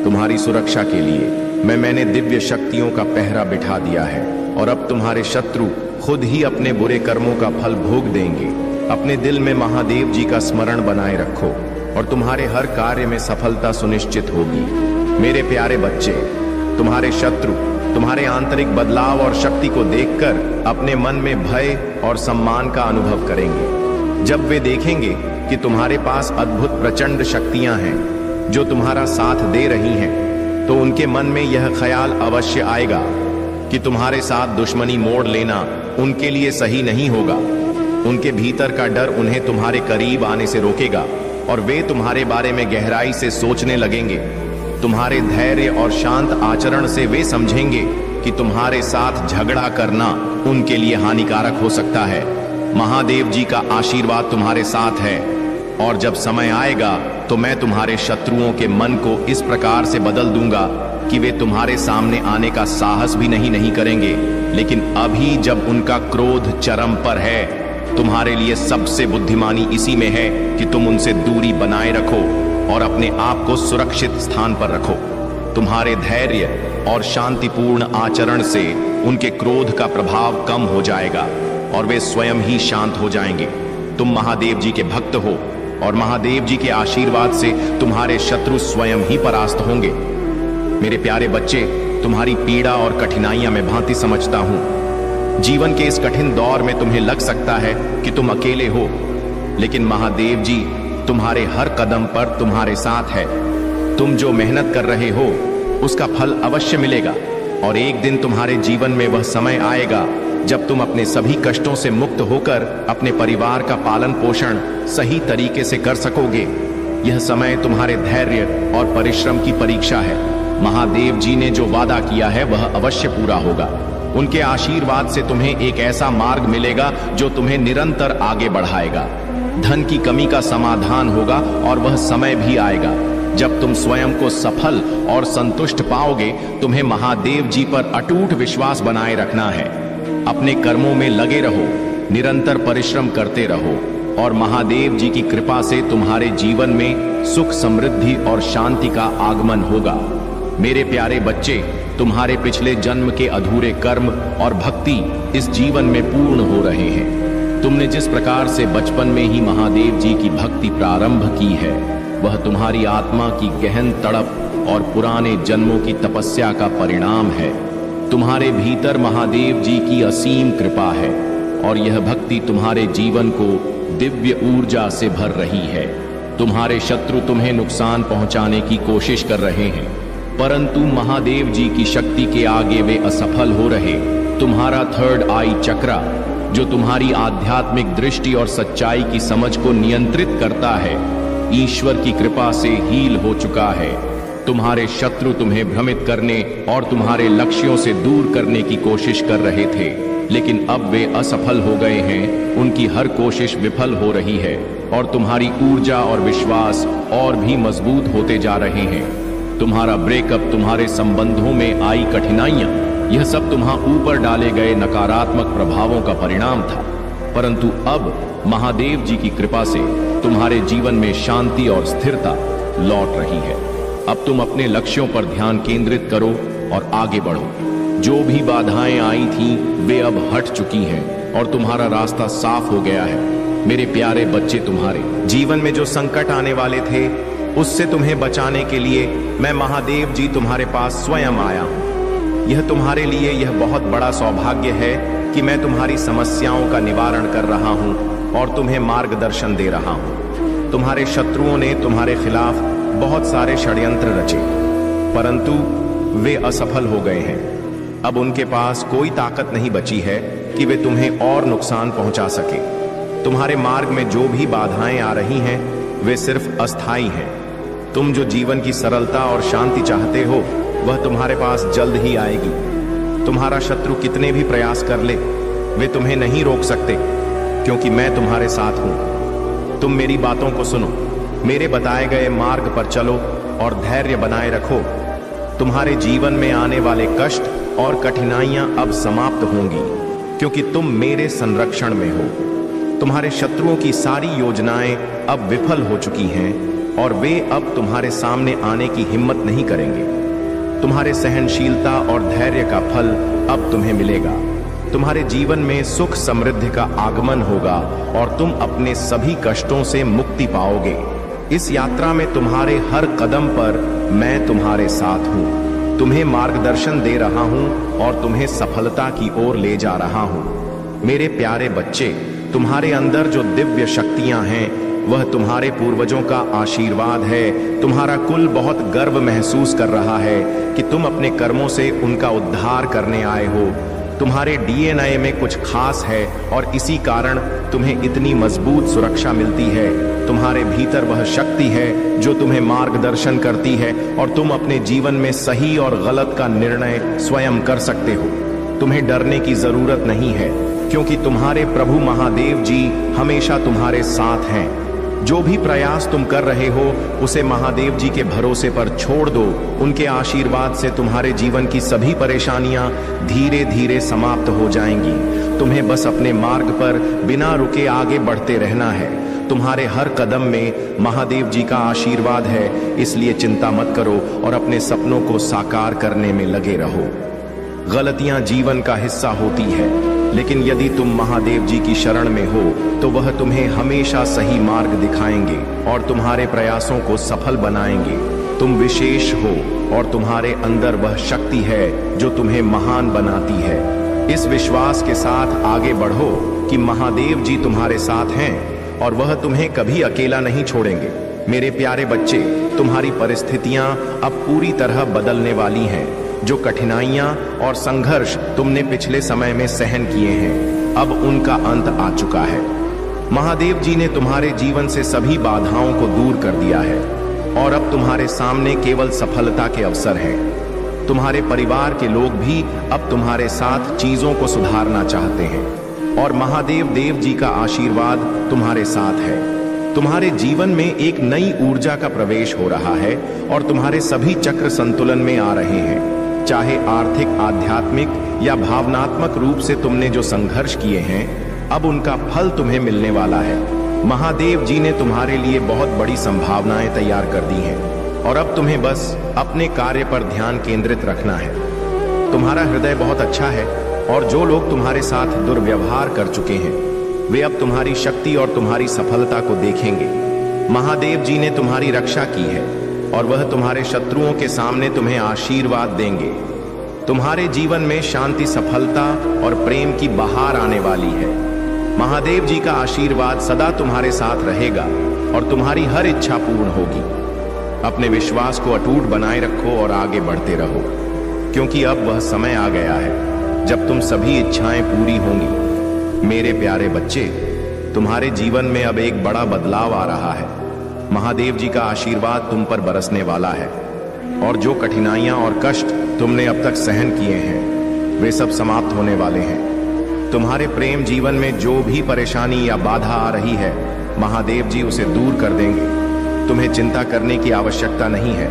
[SPEAKER 3] तुम्हारी सुरक्षा के लिए मैंने दिव्य शक्तियों का पहरा बिठा दिया है और अब तुम्हारे शत्रु खुद ही अपने बुरे कर्मों का फल भोग देंगे। अपने दिल में महादेव जी का स्मरण बनाए रखो और तुम्हारे हर कार्य में सफलता सुनिश्चित होगी। मेरे प्यारे बच्चे, तुम्हारे शत्रु तुम्हारे आंतरिक बदलाव और शक्ति को देखकर अपने मन में भय और सम्मान का अनुभव करेंगे। जब वे देखेंगे कि तुम्हारे पास अद्भुत प्रचंड शक्तियां हैं जो तुम्हारा साथ दे रही हैं, तो उनके मन में यह ख्याल अवश्य आएगा कि तुम्हारे साथ दुश्मनी मोड़ लेना उनके लिए सही नहीं होगा। उनके भीतर का डर उन्हें तुम्हारे करीब आने से रोकेगा और वे तुम्हारे बारे में गहराई से सोचने लगेंगे। तुम्हारे धैर्य और शांत आचरण से वे समझेंगे कि तुम्हारे साथ झगड़ा करना उनके लिए हानिकारक हो सकता है। महादेव जी का आशीर्वाद तुम्हारे साथ है और जब समय आएगा तो मैं तुम्हारे शत्रुओं के मन को इस प्रकार से बदल दूंगा कि वे तुम्हारे सामने आने का साहस भी नहीं करेंगे। लेकिन अभी जब उनका क्रोध चरम पर है, तुम्हारे लिए सबसे बुद्धिमानी इसी में है कि तुम उनसे दूरी बनाए रखो और अपने आप को सुरक्षित स्थान पर रखो। तुम्हारे धैर्य और शांतिपूर्ण आचरण से उनके क्रोध का प्रभाव कम हो जाएगा और वे स्वयं ही शांत हो जाएंगे। तुम महादेव जी के भक्त हो और महादेव जी के आशीर्वाद से तुम्हारे शत्रु स्वयं ही परास्त होंगे। मेरे प्यारे बच्चे, तुम्हारी पीड़ा और कठिनाइयां मैं भांति समझता हूं। जीवन के इस कठिन दौर में तुम्हें लग सकता है कि तुम अकेले हो, लेकिन महादेव जी तुम्हारे हर कदम पर तुम्हारे साथ है। तुम जो मेहनत कर रहे हो उसका फल अवश्य मिलेगा और एक दिन तुम्हारे जीवन में वह समय आएगा जब तुम अपने सभी कष्टों से मुक्त होकर अपने परिवार का पालन पोषण सही तरीके से कर सकोगे। यह समय तुम्हारे धैर्य और परिश्रम की परीक्षा है। महादेव जी ने जो वादा किया है वह अवश्य पूरा होगा। उनके आशीर्वाद से तुम्हें एक ऐसा मार्ग मिलेगा जो तुम्हें निरंतर आगे बढ़ाएगा। धन की कमी का समाधान होगा और वह समय भी आएगा जब तुम स्वयं को सफल और संतुष्ट पाओगे। तुम्हें महादेव जी पर अटूट विश्वास बनाए रखना है। अपने कर्मों में लगे रहो, निरंतर परिश्रम करते रहो और महादेव जी की कृपा से तुम्हारे जीवन में सुख, समृद्धि और शांति का आगमन होगा। मेरे प्यारे बच्चे, तुम्हारे पिछले जन्म के अधूरे कर्म और भक्ति इस जीवन में पूर्ण हो रहे हैं। तुमने जिस प्रकार से बचपन में ही महादेव जी की भक्ति प्रारंभ की है, वह तुम्हारी आत्मा की गहन तड़प और पुराने जन्मों की तपस्या का परिणाम है। तुम्हारे भीतर महादेव जी की असीम कृपा है और यह भक्ति तुम्हारे जीवन को दिव्य ऊर्जा से भर रही है। तुम्हारे शत्रु तुम्हें नुकसान पहुंचाने की कोशिश कर रहे हैं, परंतु महादेव जी की शक्ति के आगे वे असफल हो रहे। तुम्हारा थर्ड आई चक्रा, जो तुम्हारी आध्यात्मिक दृष्टि और सच्चाई की समझ को नियंत्रित करता है, ईश्वर की कृपा से हील हो चुका है। तुम्हारे शत्रु तुम्हें भ्रमित करने और तुम्हारे लक्ष्यों से दूर करने की कोशिश कर रहे थे, लेकिन अब वे असफल हो गए हैं। उनकी हर कोशिश विफल हो रही है और तुम्हारी ऊर्जा और विश्वास और भी मजबूत होते जा रहे हैं। तुम्हारा ब्रेकअप, तुम्हारे संबंधों में आई कठिनाइयां, यह सब तुम्हारे ऊपर डाले गए नकारात्मक प्रभावों का परिणाम था, परंतु अब महादेव जी की कृपा से तुम्हारे जीवन में शांति और स्थिरता लौट रही है। अब तुम अपने लक्ष्यों पर ध्यान केंद्रित करो और आगे बढ़ो। जो भी बाधाएं आई थीं, वे अब हट चुकी हैं और तुम्हारा रास्ता साफ हो गया है। मेरे प्यारे बच्चे, तुम्हारे जीवन में जो संकट आने वाले थे, उससे तुम्हें बचाने के लिए मैं महादेव जी तुम्हारे पास स्वयं आया हूं। यह तुम्हारे लिए यह बहुत बड़ा सौभाग्य है कि मैं तुम्हारी समस्याओं का निवारण कर रहा हूं और तुम्हें मार्गदर्शन दे रहा हूं। तुम्हारे शत्रुओं ने तुम्हारे खिलाफ बहुत सारे षड्यंत्र रचे, परंतु वे असफल हो गए हैं। अब उनके पास कोई ताकत नहीं बची है कि वे तुम्हें और नुकसान पहुंचा सके। तुम्हारे मार्ग में जो भी बाधाएं आ रही हैं, वे सिर्फ अस्थायी हैं। तुम जो जीवन की सरलता और शांति चाहते हो, वह तुम्हारे पास जल्द ही आएगी। तुम्हारा शत्रु कितने भी प्रयास कर ले, वे तुम्हें नहीं रोक सकते, क्योंकि मैं तुम्हारे साथ हूं। तुम मेरी बातों को सुनो, मेरे बताए गए मार्ग पर चलो और धैर्य बनाए रखो। तुम्हारे जीवन में आने वाले कष्ट और कठिनाइयां अब समाप्त होंगी, क्योंकि तुम मेरे संरक्षण में हो। तुम्हारे शत्रुओं की सारी योजनाएं अब विफल हो चुकी हैं और वे अब तुम्हारे सामने आने की हिम्मत नहीं करेंगे। तुम्हारे सहनशीलता और धैर्य का फल अब तुम्हें मिलेगा। तुम्हारे जीवन में सुख समृद्धि का आगमन होगा और तुम अपने सभी कष्टों से मुक्ति पाओगे। इस यात्रा में तुम्हारे हर कदम पर मैं तुम्हारे साथ हूँ, तुम्हें मार्गदर्शन दे रहा हूँ और तुम्हें सफलता की ओर ले जा रहा हूँ। मेरे प्यारे बच्चे, तुम्हारे अंदर जो दिव्य शक्तियां हैं वह तुम्हारे पूर्वजों का आशीर्वाद है। तुम्हारा कुल बहुत गर्व महसूस कर रहा है कि तुम अपने कर्मों से उनका उद्धार करने आए हो। तुम्हारे डीएनए में कुछ खास है और इसी कारण तुम्हें इतनी मजबूत सुरक्षा मिलती है। तुम्हारे भीतर वह शक्ति है जो तुम्हें मार्गदर्शन करती है और तुम अपने जीवन में सही और गलत का निर्णय स्वयं कर सकते हो। तुम्हें डरने की जरूरत नहीं है, क्योंकि तुम्हारे प्रभु महादेव जी हमेशा तुम्हारे साथ हैं। जो भी प्रयास तुम कर रहे हो उसे महादेव जी के भरोसे पर छोड़ दो। उनके आशीर्वाद से तुम्हारे जीवन की सभी परेशानियां धीरे धीरे समाप्त हो जाएंगी। तुम्हें बस अपने मार्ग पर बिना रुके आगे बढ़ते रहना है। तुम्हारे हर कदम में महादेव जी का आशीर्वाद है, इसलिए चिंता मत करो और अपने सपनों को साकार करने में लगे रहो। गलतियां जीवन का हिस्सा होती है, लेकिन यदि तुम महादेव जी की शरण में हो तो वह तुम्हें हमेशा सही मार्ग दिखाएंगे और तुम्हारे प्रयासों को सफल बनाएंगे। तुम विशेष हो और तुम्हारे अंदर वह शक्ति है जो तुम्हें महान बनाती है। इस विश्वास के साथ आगे बढ़ो कि महादेव जी तुम्हारे साथ हैं और वह तुम्हें कभी अकेला नहीं छोड़ेंगे। मेरे प्यारे बच्चे, तुम्हारी परिस्थितियां अब पूरी तरह बदलने वाली हैं। जो कठिनाइयां और संघर्ष तुमने पिछले समय में सहन किए हैं, अब उनका अंत आ चुका है। महादेव जी ने तुम्हारे जीवन से सभी बाधाओं को दूर कर दिया है और अब तुम्हारे सामने केवल सफलता के अवसर हैं। तुम्हारे परिवार के लोग भी अब तुम्हारे साथ चीजों को सुधारना चाहते हैं और महादेव देव जी का आशीर्वाद तुम्हारे साथ है। तुम्हारे जीवन में एक नई ऊर्जा का प्रवेश हो रहा है और तुम्हारे सभी चक्र संतुलन में आ रहे हैं। चाहे आर्थिक, आध्यात्मिक या भावनात्मक रूप से तुमने जो संघर्ष किए हैं, अब उनका फल तुम्हें मिलने वाला है। महादेव जी ने तुम्हारे लिए बहुत बड़ी संभावनाएं तैयार कर दी हैं और अब तुम्हें बस अपने कार्य पर ध्यान केंद्रित रखना है। तुम्हारा हृदय बहुत अच्छा है और जो लोग तुम्हारे साथ दुर्व्यवहार कर चुके हैं वे अब तुम्हारी शक्ति और तुम्हारी सफलता को देखेंगे। महादेव जी ने तुम्हारी रक्षा की है और वह तुम्हारे शत्रुओं के सामने तुम्हें आशीर्वाद देंगे। तुम्हारे जीवन में शांति, सफलता और प्रेम की बहार आने वाली है। महादेव जी का आशीर्वाद सदा तुम्हारे साथ रहेगा और तुम्हारी हर इच्छा पूर्ण होगी। अपने विश्वास को अटूट बनाए रखो और आगे बढ़ते रहो, क्योंकि अब वह समय आ गया है जब तुम सभी इच्छाएं पूरी होंगी। मेरे प्यारे बच्चे, तुम्हारे जीवन में अब एक बड़ा बदलाव आ रहा है। महादेव जी का आशीर्वाद तुम पर बरसने वाला है और जो कठिनाइयां और कष्ट तुमने अब तक सहन किए हैं वे सब समाप्त होने वाले हैं। तुम्हारे प्रेम जीवन में जो भी परेशानी या बाधा आ रही है, महादेव जी उसे दूर कर देंगे। तुम्हें चिंता करने की आवश्यकता नहीं है,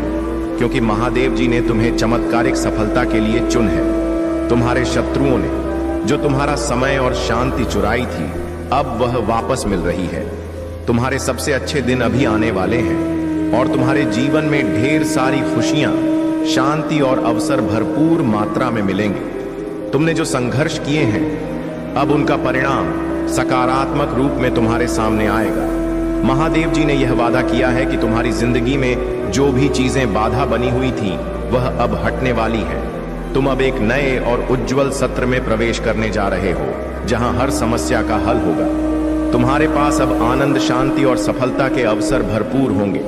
[SPEAKER 3] क्योंकि महादेव जी ने तुम्हें चमत्कारिक सफलता के लिए चुन है। तुम्हारे शत्रुओं ने जो तुम्हारा समय और शांति चुराई थी, अब वह वापस मिल रही है। तुम्हारे सबसे अच्छे दिन अभी आने वाले हैं और तुम्हारे जीवन में ढेर सारी खुशियां, शांति और अवसर भरपूर मात्रा में मिलेंगे। तुमने जो संघर्ष किए हैं, अब उनका परिणाम सकारात्मक रूप में तुम्हारे सामने आएगा। महादेव जी ने यह वादा किया है कि तुम्हारी जिंदगी में जो भी चीजें बाधा बनी हुई थी वह अब हटने वाली है। तुम अब एक नए और उज्जवल सत्र में प्रवेश करने जा रहे हो, जहां हर समस्या का हल होगा। तुम्हारे पास अब आनंद, शांति और सफलता के अवसर भरपूर होंगे।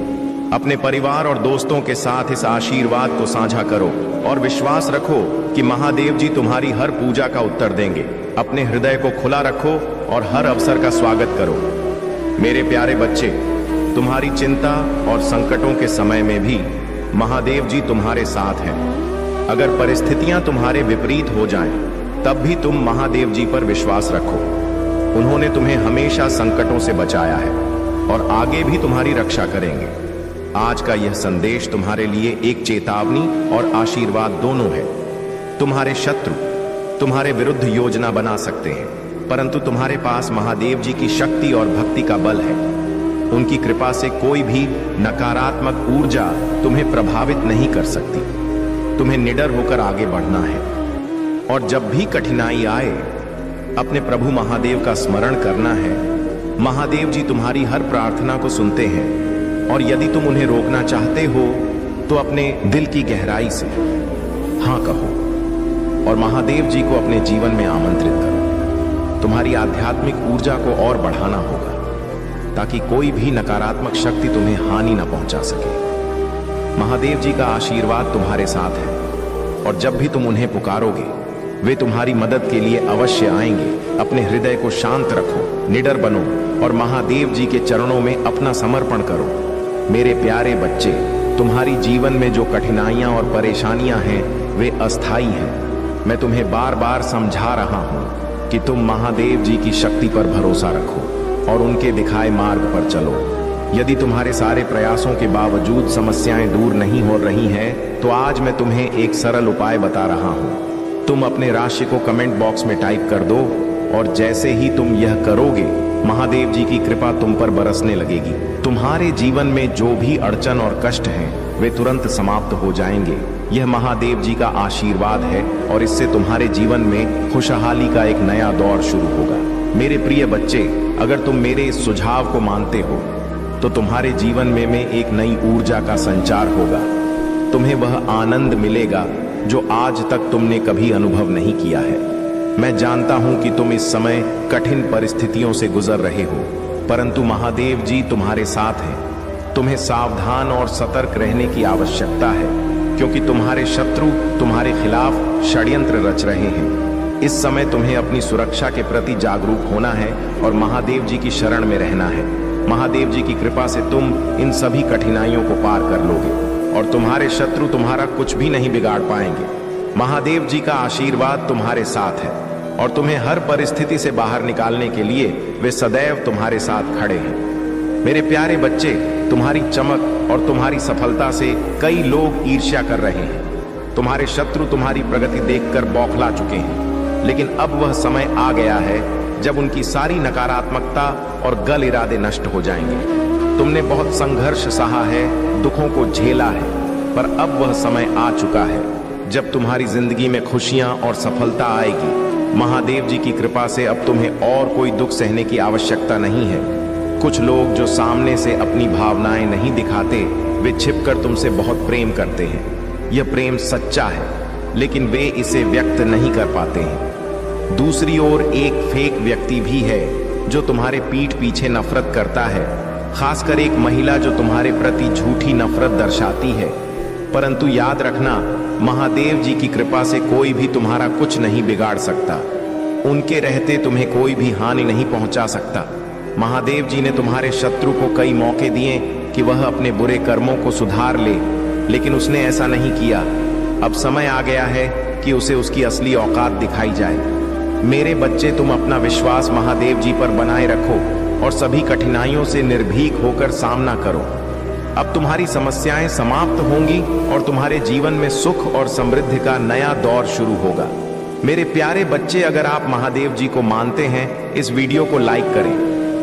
[SPEAKER 3] अपने परिवार और दोस्तों के साथ इस आशीर्वाद को साझा करो और विश्वास रखो कि महादेव जी तुम्हारी हर पूजा का उत्तर देंगे। अपने हृदय को खुला रखो और हर अवसर का स्वागत करो। मेरे प्यारे बच्चे, तुम्हारी चिंता और संकटों के समय में भी महादेव जी तुम्हारे साथ हैं। अगर परिस्थितियां तुम्हारे विपरीत हो जाएं, तब भी तुम महादेव जी पर विश्वास रखो। उन्होंने तुम्हें हमेशा संकटों से बचाया है और आगे भी तुम्हारी रक्षा करेंगे। आज का यह संदेश तुम्हारे लिए एक चेतावनी और आशीर्वाद दोनों है। तुम्हारे शत्रु तुम्हारे विरुद्ध योजना बना सकते हैं, परंतु तुम्हारे पास महादेव जी की शक्ति और भक्ति का बल है। उनकी कृपा से कोई भी नकारात्मक ऊर्जा तुम्हें प्रभावित नहीं कर सकती। तुम्हें निडर होकर आगे बढ़ना है और जब भी कठिनाई आए अपने प्रभु महादेव का स्मरण करना है। महादेव जी तुम्हारी हर प्रार्थना को सुनते हैं और यदि तुम उन्हें रोकना चाहते हो तो अपने दिल की गहराई से हाँ कहो और महादेव जी को अपने जीवन में आमंत्रित करो। तुम्हारी आध्यात्मिक ऊर्जा को और बढ़ाना होगा ताकि कोई भी नकारात्मक शक्ति तुम्हें हानि न पहुंचा सके। महादेव जी का आशीर्वाद तुम्हारे साथ है और जब भी तुम उन्हें पुकारोगे वे तुम्हारी मदद के लिए अवश्य आएंगे। अपने हृदय को शांत रखो, निडर बनो और महादेव जी के चरणों में अपना समर्पण करो। मेरे प्यारे बच्चे, तुम्हारी जीवन में जो कठिनाइयां और परेशानियां हैं वे अस्थाई हैं। मैं तुम्हें बार बार समझा रहा हूं कि तुम महादेव जी की शक्ति पर भरोसा रखो और उनके दिखाए मार्ग पर चलो। यदि तुम्हारे सारे प्रयासों के बावजूद समस्याएं दूर नहीं हो रही हैं, तो आज मैं तुम्हें एक सरल उपाय बता रहा हूं। तुम अपने राशि को कमेंट बॉक्स में टाइप कर दो और जैसे ही तुम यह करोगे महादेव जी की कृपा तुम पर बरसने लगेगी। तुम्हारे जीवन में जो भी अड़चन और कष्ट हैं वे तुरंत समाप्त हो जाएंगे। यह महादेव जी का आशीर्वाद है और इससे तुम्हारे जीवन में खुशहाली का एक नया दौर शुरू होगा। मेरे प्रिय बच्चे, अगर तुम मेरे इस सुझाव को मानते हो तो तुम्हारे जीवन में एक नई ऊर्जा का संचार होगा। तुम्हें वह आनंद मिलेगा जो आज तक तुमने कभी अनुभव नहीं किया है। मैं जानता हूं कि तुम इस समय कठिन परिस्थितियों से गुजर रहे हो, परंतु महादेव जी तुम्हारे साथ हैं। तुम्हें सावधान और सतर्क रहने की आवश्यकता है क्योंकि तुम्हारे शत्रु तुम्हारे खिलाफ षड्यंत्र रच रहे हैं। इस समय तुम्हें अपनी सुरक्षा के प्रति जागरूक होना है और महादेव जी की शरण में रहना है। महादेव जी की कृपा से तुम इन सभी कठिनाइयों को पार कर लोगे और तुम्हारे शत्रु तुम्हारा कुछ भी नहीं बिगाड़ पाएंगे। महादेव जी का आशीर्वाद तुम्हारे साथ है और तुम्हें हर परिस्थिति से बाहर निकालने के लिए वे सदैव तुम्हारे साथ खड़े हैं। मेरे प्यारे बच्चे, तुम्हारी चमक और तुम्हारी सफलता से कई लोग ईर्ष्या कर रहे हैं। तुम्हारे शत्रु तुम्हारी प्रगति देखकर बौखला चुके हैं, लेकिन अब वह समय आ गया है जब उनकी सारी नकारात्मकता और गल इरादे नष्ट हो जाएंगे। तुमने बहुत संघर्ष सहा है, दुखों को झेला है, पर अब वह समय आ चुका है जब तुम्हारी जिंदगी में खुशियां और सफलता आएगी। महादेव जी की कृपा से अब तुम्हें और कोई दुख सहने की आवश्यकता नहीं है। कुछ लोग जो सामने से अपनी भावनाएं नहीं दिखाते, वे छिपकर तुमसे बहुत प्रेम करते हैं। यह प्रेम सच्चा है, लेकिन वे इसे व्यक्त नहीं कर पाते हैं। दूसरी ओर एक फेक व्यक्ति भी है जो तुम्हारे पीठ पीछे नफरत करता है, खासकर एक महिला जो तुम्हारे प्रति झूठी नफरत दर्शाती है। परंतु याद रखना, महादेव जी की कृपा से कोई भी तुम्हारा कुछ नहीं बिगाड़ सकता। उनके रहते तुम्हें कोई भी हानि नहीं पहुंचा सकता। महादेव जी ने तुम्हारे शत्रु को कई मौके दिए कि वह अपने बुरे कर्मों को सुधार ले, लेकिन उसने ऐसा नहीं किया। अब समय आ गया है कि उसे उसकी असली औकात दिखाई जाए। मेरे बच्चे, तुम अपना विश्वास महादेव जी पर बनाए रखो और सभी कठिनाइयों से निर्भीक होकर सामना करो। अब तुम्हारी समस्याएं समाप्त होंगी और तुम्हारे जीवन में सुख और समृद्धि का नया दौर शुरू होगा। मेरे प्यारे बच्चे, अगर आप महादेव जी को मानते हैं, इस वीडियो को लाइक करें।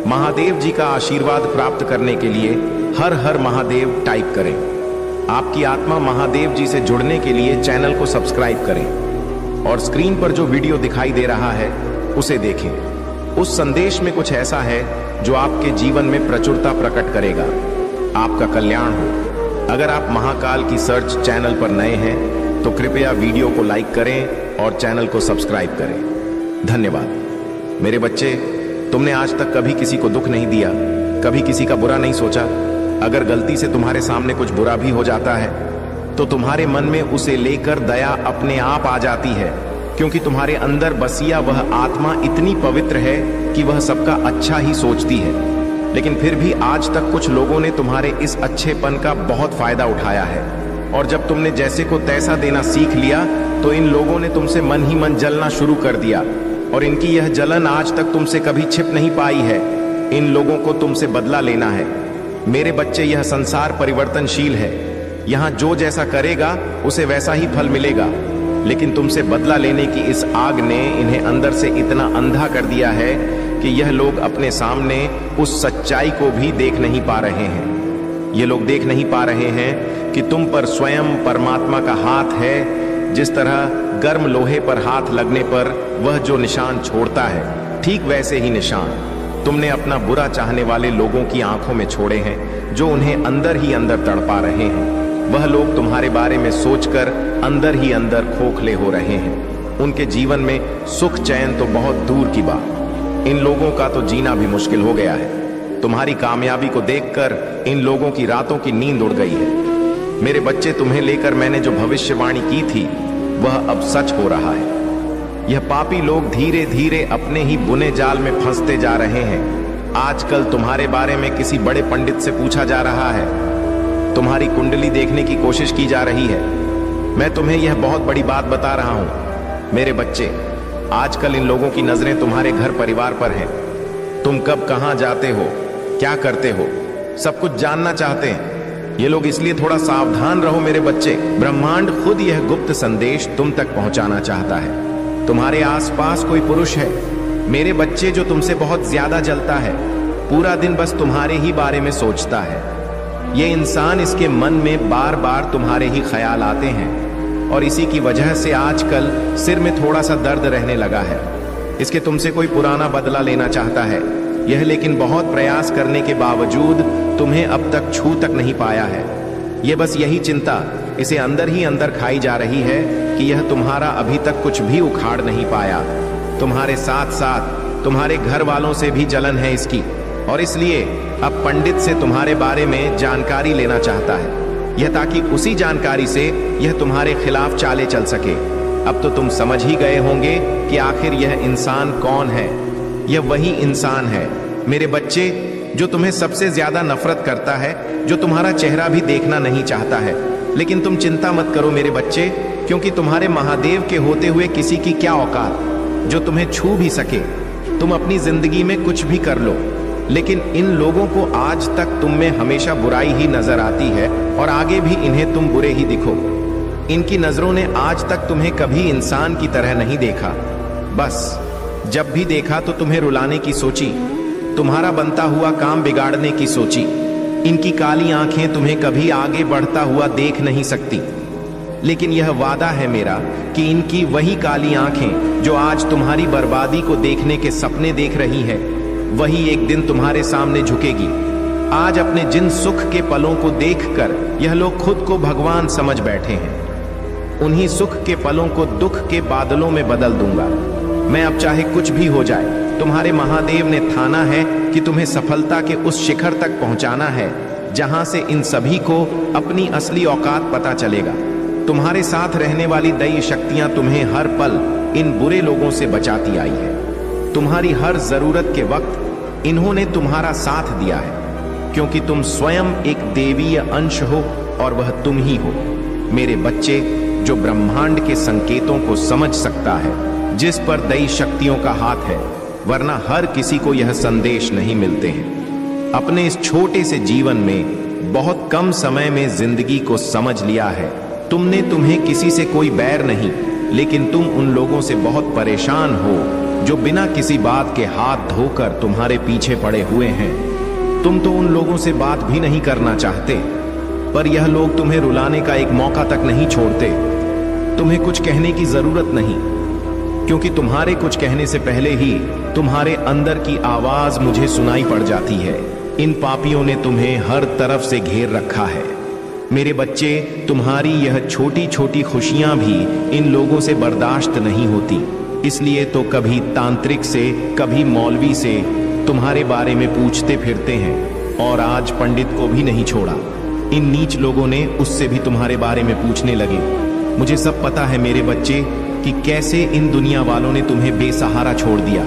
[SPEAKER 3] महादेव जी का आशीर्वाद प्राप्त करने के लिए हर हर महादेव टाइप करें। आपकी आत्मा महादेव जी से जुड़ने के लिए चैनल को सब्सक्राइब करें और स्क्रीन पर जो वीडियो दिखाई दे रहा है उसे देखें। उस संदेश में कुछ ऐसा है जो आपके जीवन में प्रचुरता प्रकट करेगा। आपका कल्याण हो। अगर आप महाकाल की सर्च चैनल पर नए हैं तो कृपया वीडियो को लाइक करें और चैनल को सब्सक्राइब करें। धन्यवाद। मेरे बच्चे, तुमने आज तक कभी किसी को दुख नहीं दिया, कभी किसी का बुरा नहीं सोचा। अगर गलती से तुम्हारे सामने कुछ बुरा भी हो जाता है तो तुम्हारे मन में उसे लेकर दया अपने आप आ जाती है, क्योंकि तुम्हारे अंदर बसिया वह आत्मा इतनी पवित्र है कि वह सबका अच्छा ही सोचती है। लेकिन फिर भी आज तक कुछ लोगों ने तुम्हारे इस अच्छेपन का बहुत फायदा उठाया है, और जब तुमने जैसे को तैसा देना सीख लिया तो इन लोगों ने तुमसे मन ही मन जलना शुरू कर दिया, और इनकी यह जलन आज तक तुमसे कभी छिप नहीं पाई है। इन लोगों को तुमसे बदला लेना है। मेरे बच्चे, यह संसार परिवर्तनशील है। यहाँ जो जैसा करेगा उसे वैसा ही फल मिलेगा। लेकिन तुमसे बदला लेने की इस आग ने इन्हें अंदर से इतना अंधा कर दिया है कि यह लोग अपने सामने उस सच्चाई को भी देख नहीं पा रहे हैं। ये लोग देख नहीं पा रहे हैं कि तुम पर स्वयं परमात्मा का हाथ है। जिस तरह गर्म लोहे पर हाथ लगने पर वह जो निशान छोड़ता है, ठीक वैसे ही निशान तुमने अपना बुरा चाहने वाले लोगों की आंखों में छोड़े हैं, जो उन्हें अंदर ही अंदर तड़पा रहे हैं। वह लोग तुम्हारे बारे में सोचकर अंदर ही अंदर खोखले हो रहे हैं। उनके जीवन में सुख चैन तो बहुत दूर की बात, इन लोगों का तो जीना भी मुश्किल हो गया है। तुम्हारी कामयाबी को देखकर इन लोगों की रातों की नींद उड़ गई है। मेरे बच्चे, तुम्हें लेकर मैंने जो भविष्यवाणी की थी वह अब सच हो रहा है। यह पापी लोग धीरे धीरे अपने ही बुने जाल में फंसते जा रहे हैं। आजकल तुम्हारे बारे में किसी बड़े पंडित से पूछा जा रहा है, तुम्हारी कुंडली देखने की कोशिश की जा रही है। मैं तुम्हें यह बहुत बड़ी बात बता रहा हूं मेरे बच्चे, आजकल इन लोगों की नजरें तुम्हारे घर परिवार पर हैं। तुम कब कहां जाते हो, क्या करते हो, सब कुछ जानना चाहते हैं। ये लोग इसलिए थोड़ा सावधान रहो मेरे बच्चे। ब्रह्मांड खुद यह गुप्त संदेश तुम तक पहुंचाना चाहता है। तुम्हारे आसपास कोई पुरुष है मेरे बच्चे, जो तुमसे बहुत ज्यादा जलता है, पूरा दिन बस तुम्हारे ही बारे में सोचता है। ये इंसान, इसके मन में बार बार तुम्हारे ही ख्याल आते हैं और इसी की वजह से आजकल सिर में थोड़ा सा दर्द रहने लगा है। इसके तुमसे कोई पुराना बदला लेना चाहता है यह, लेकिन बहुत प्रयास करने के बावजूद तुम्हें अब तक छू तक नहीं पाया है। यह बस यही चिंता इसे अंदर ही अंदर खाई जा रही है कि यह तुम्हारा अभी तक कुछ भी उखाड़ नहीं पाया। तुम्हारे साथ साथ तुम्हारे घर वालों से भी जलन है इसकी, और इसलिए अब पंडित से तुम्हारे बारे में जानकारी लेना चाहता है यह, ताकि उसी जानकारी से यह तुम्हारे खिलाफ चाले चल सके। अब तो तुम समझ ही गए होंगे कि आखिर यह इंसान कौन है। यह वही इंसान है मेरे बच्चे, जो तुम्हें सबसे ज्यादा नफरत करता है, जो तुम्हारा चेहरा भी देखना नहीं चाहता है। लेकिन तुम चिंता मत करो मेरे बच्चे, क्योंकि तुम्हारे महादेव के होते हुए किसी की क्या औकात जो तुम्हें छू भी सके। तुम अपनी जिंदगी में कुछ भी कर लो, लेकिन इन लोगों को आज तक तुम में हमेशा बुराई ही नजर आती है और आगे भी इन्हें तुम बुरे ही दिखो। इनकी नजरों ने आज तक तुम्हें कभी इंसान की तरह नहीं देखा। बस जब भी देखा तो तुम्हें रुलाने की सोची, तुम्हारा बनता हुआ काम बिगाड़ने की सोची। इनकी काली आंखें तुम्हें कभी आगे बढ़ता हुआ देख नहीं सकती, लेकिन यह वादा है मेरा कि इनकी वही काली आंखें जो आज तुम्हारी बर्बादी को देखने के सपने देख रही है, वही एक दिन तुम्हारे सामने झुकेगी। आज अपने जिन सुख के पलों को देखकर यह लोग खुद को भगवान समझ बैठे हैं, उन्हीं सुख के पलों को दुख के बादलों में बदल दूंगा मैं। अब चाहे कुछ भी हो जाए, तुम्हारे महादेव ने ठाना है कि तुम्हें सफलता के उस शिखर तक पहुंचाना है जहां से इन सभी को अपनी असली औकात पता चलेगा। तुम्हारे साथ रहने वाली दैवी शक्तियां तुम्हें हर पल इन बुरे लोगों से बचाती आई है। तुम्हारी हर जरूरत के वक्त इन्होंने तुम्हारा साथ दिया है, क्योंकि तुम स्वयं एक देवीय अंश हो और वह तुम ही हो मेरे बच्चे, जो ब्रह्मांड के संकेतों को समझ सकता है, जिस पर दैवी शक्तियों का हाथ है, वरना हर किसी को यह संदेश नहीं मिलते हैं। अपने इस छोटे से जीवन में बहुत कम समय में जिंदगी को समझ लिया है तुमने। तुम्हें किसी से कोई बैर नहीं, लेकिन तुम उन लोगों से बहुत परेशान हो जो बिना किसी बात के हाथ धोकर तुम्हारे पीछे पड़े हुए हैं। तुम तो उन लोगों से बात भी नहीं करना चाहते, पर यह लोग तुम्हें रुलाने का एक मौका तक नहीं छोड़ते। तुम्हें कुछ कहने की जरूरत नहीं, क्योंकि तुम्हारे कुछ कहने से पहले ही तुम्हारे अंदर की आवाज मुझे सुनाई पड़ जाती है। इन पापियों ने तुम्हें हर तरफ से घेर रखा है मेरे बच्चे। तुम्हारी यह छोटी छोटी खुशियां भी इन लोगों से बर्दाश्त नहीं होती, इसलिए तो कभी तांत्रिक से, कभी मौलवी से तुम्हारे बारे में पूछते फिरते हैं, और आज पंडित को भी नहीं छोड़ा। इन नीच लोगों ने उससे भी तुम्हारे बारे में पूछने लगे। मुझे सब पता है मेरे बच्चे कि कैसे इन दुनिया वालों ने तुम्हें बेसहारा छोड़ दिया।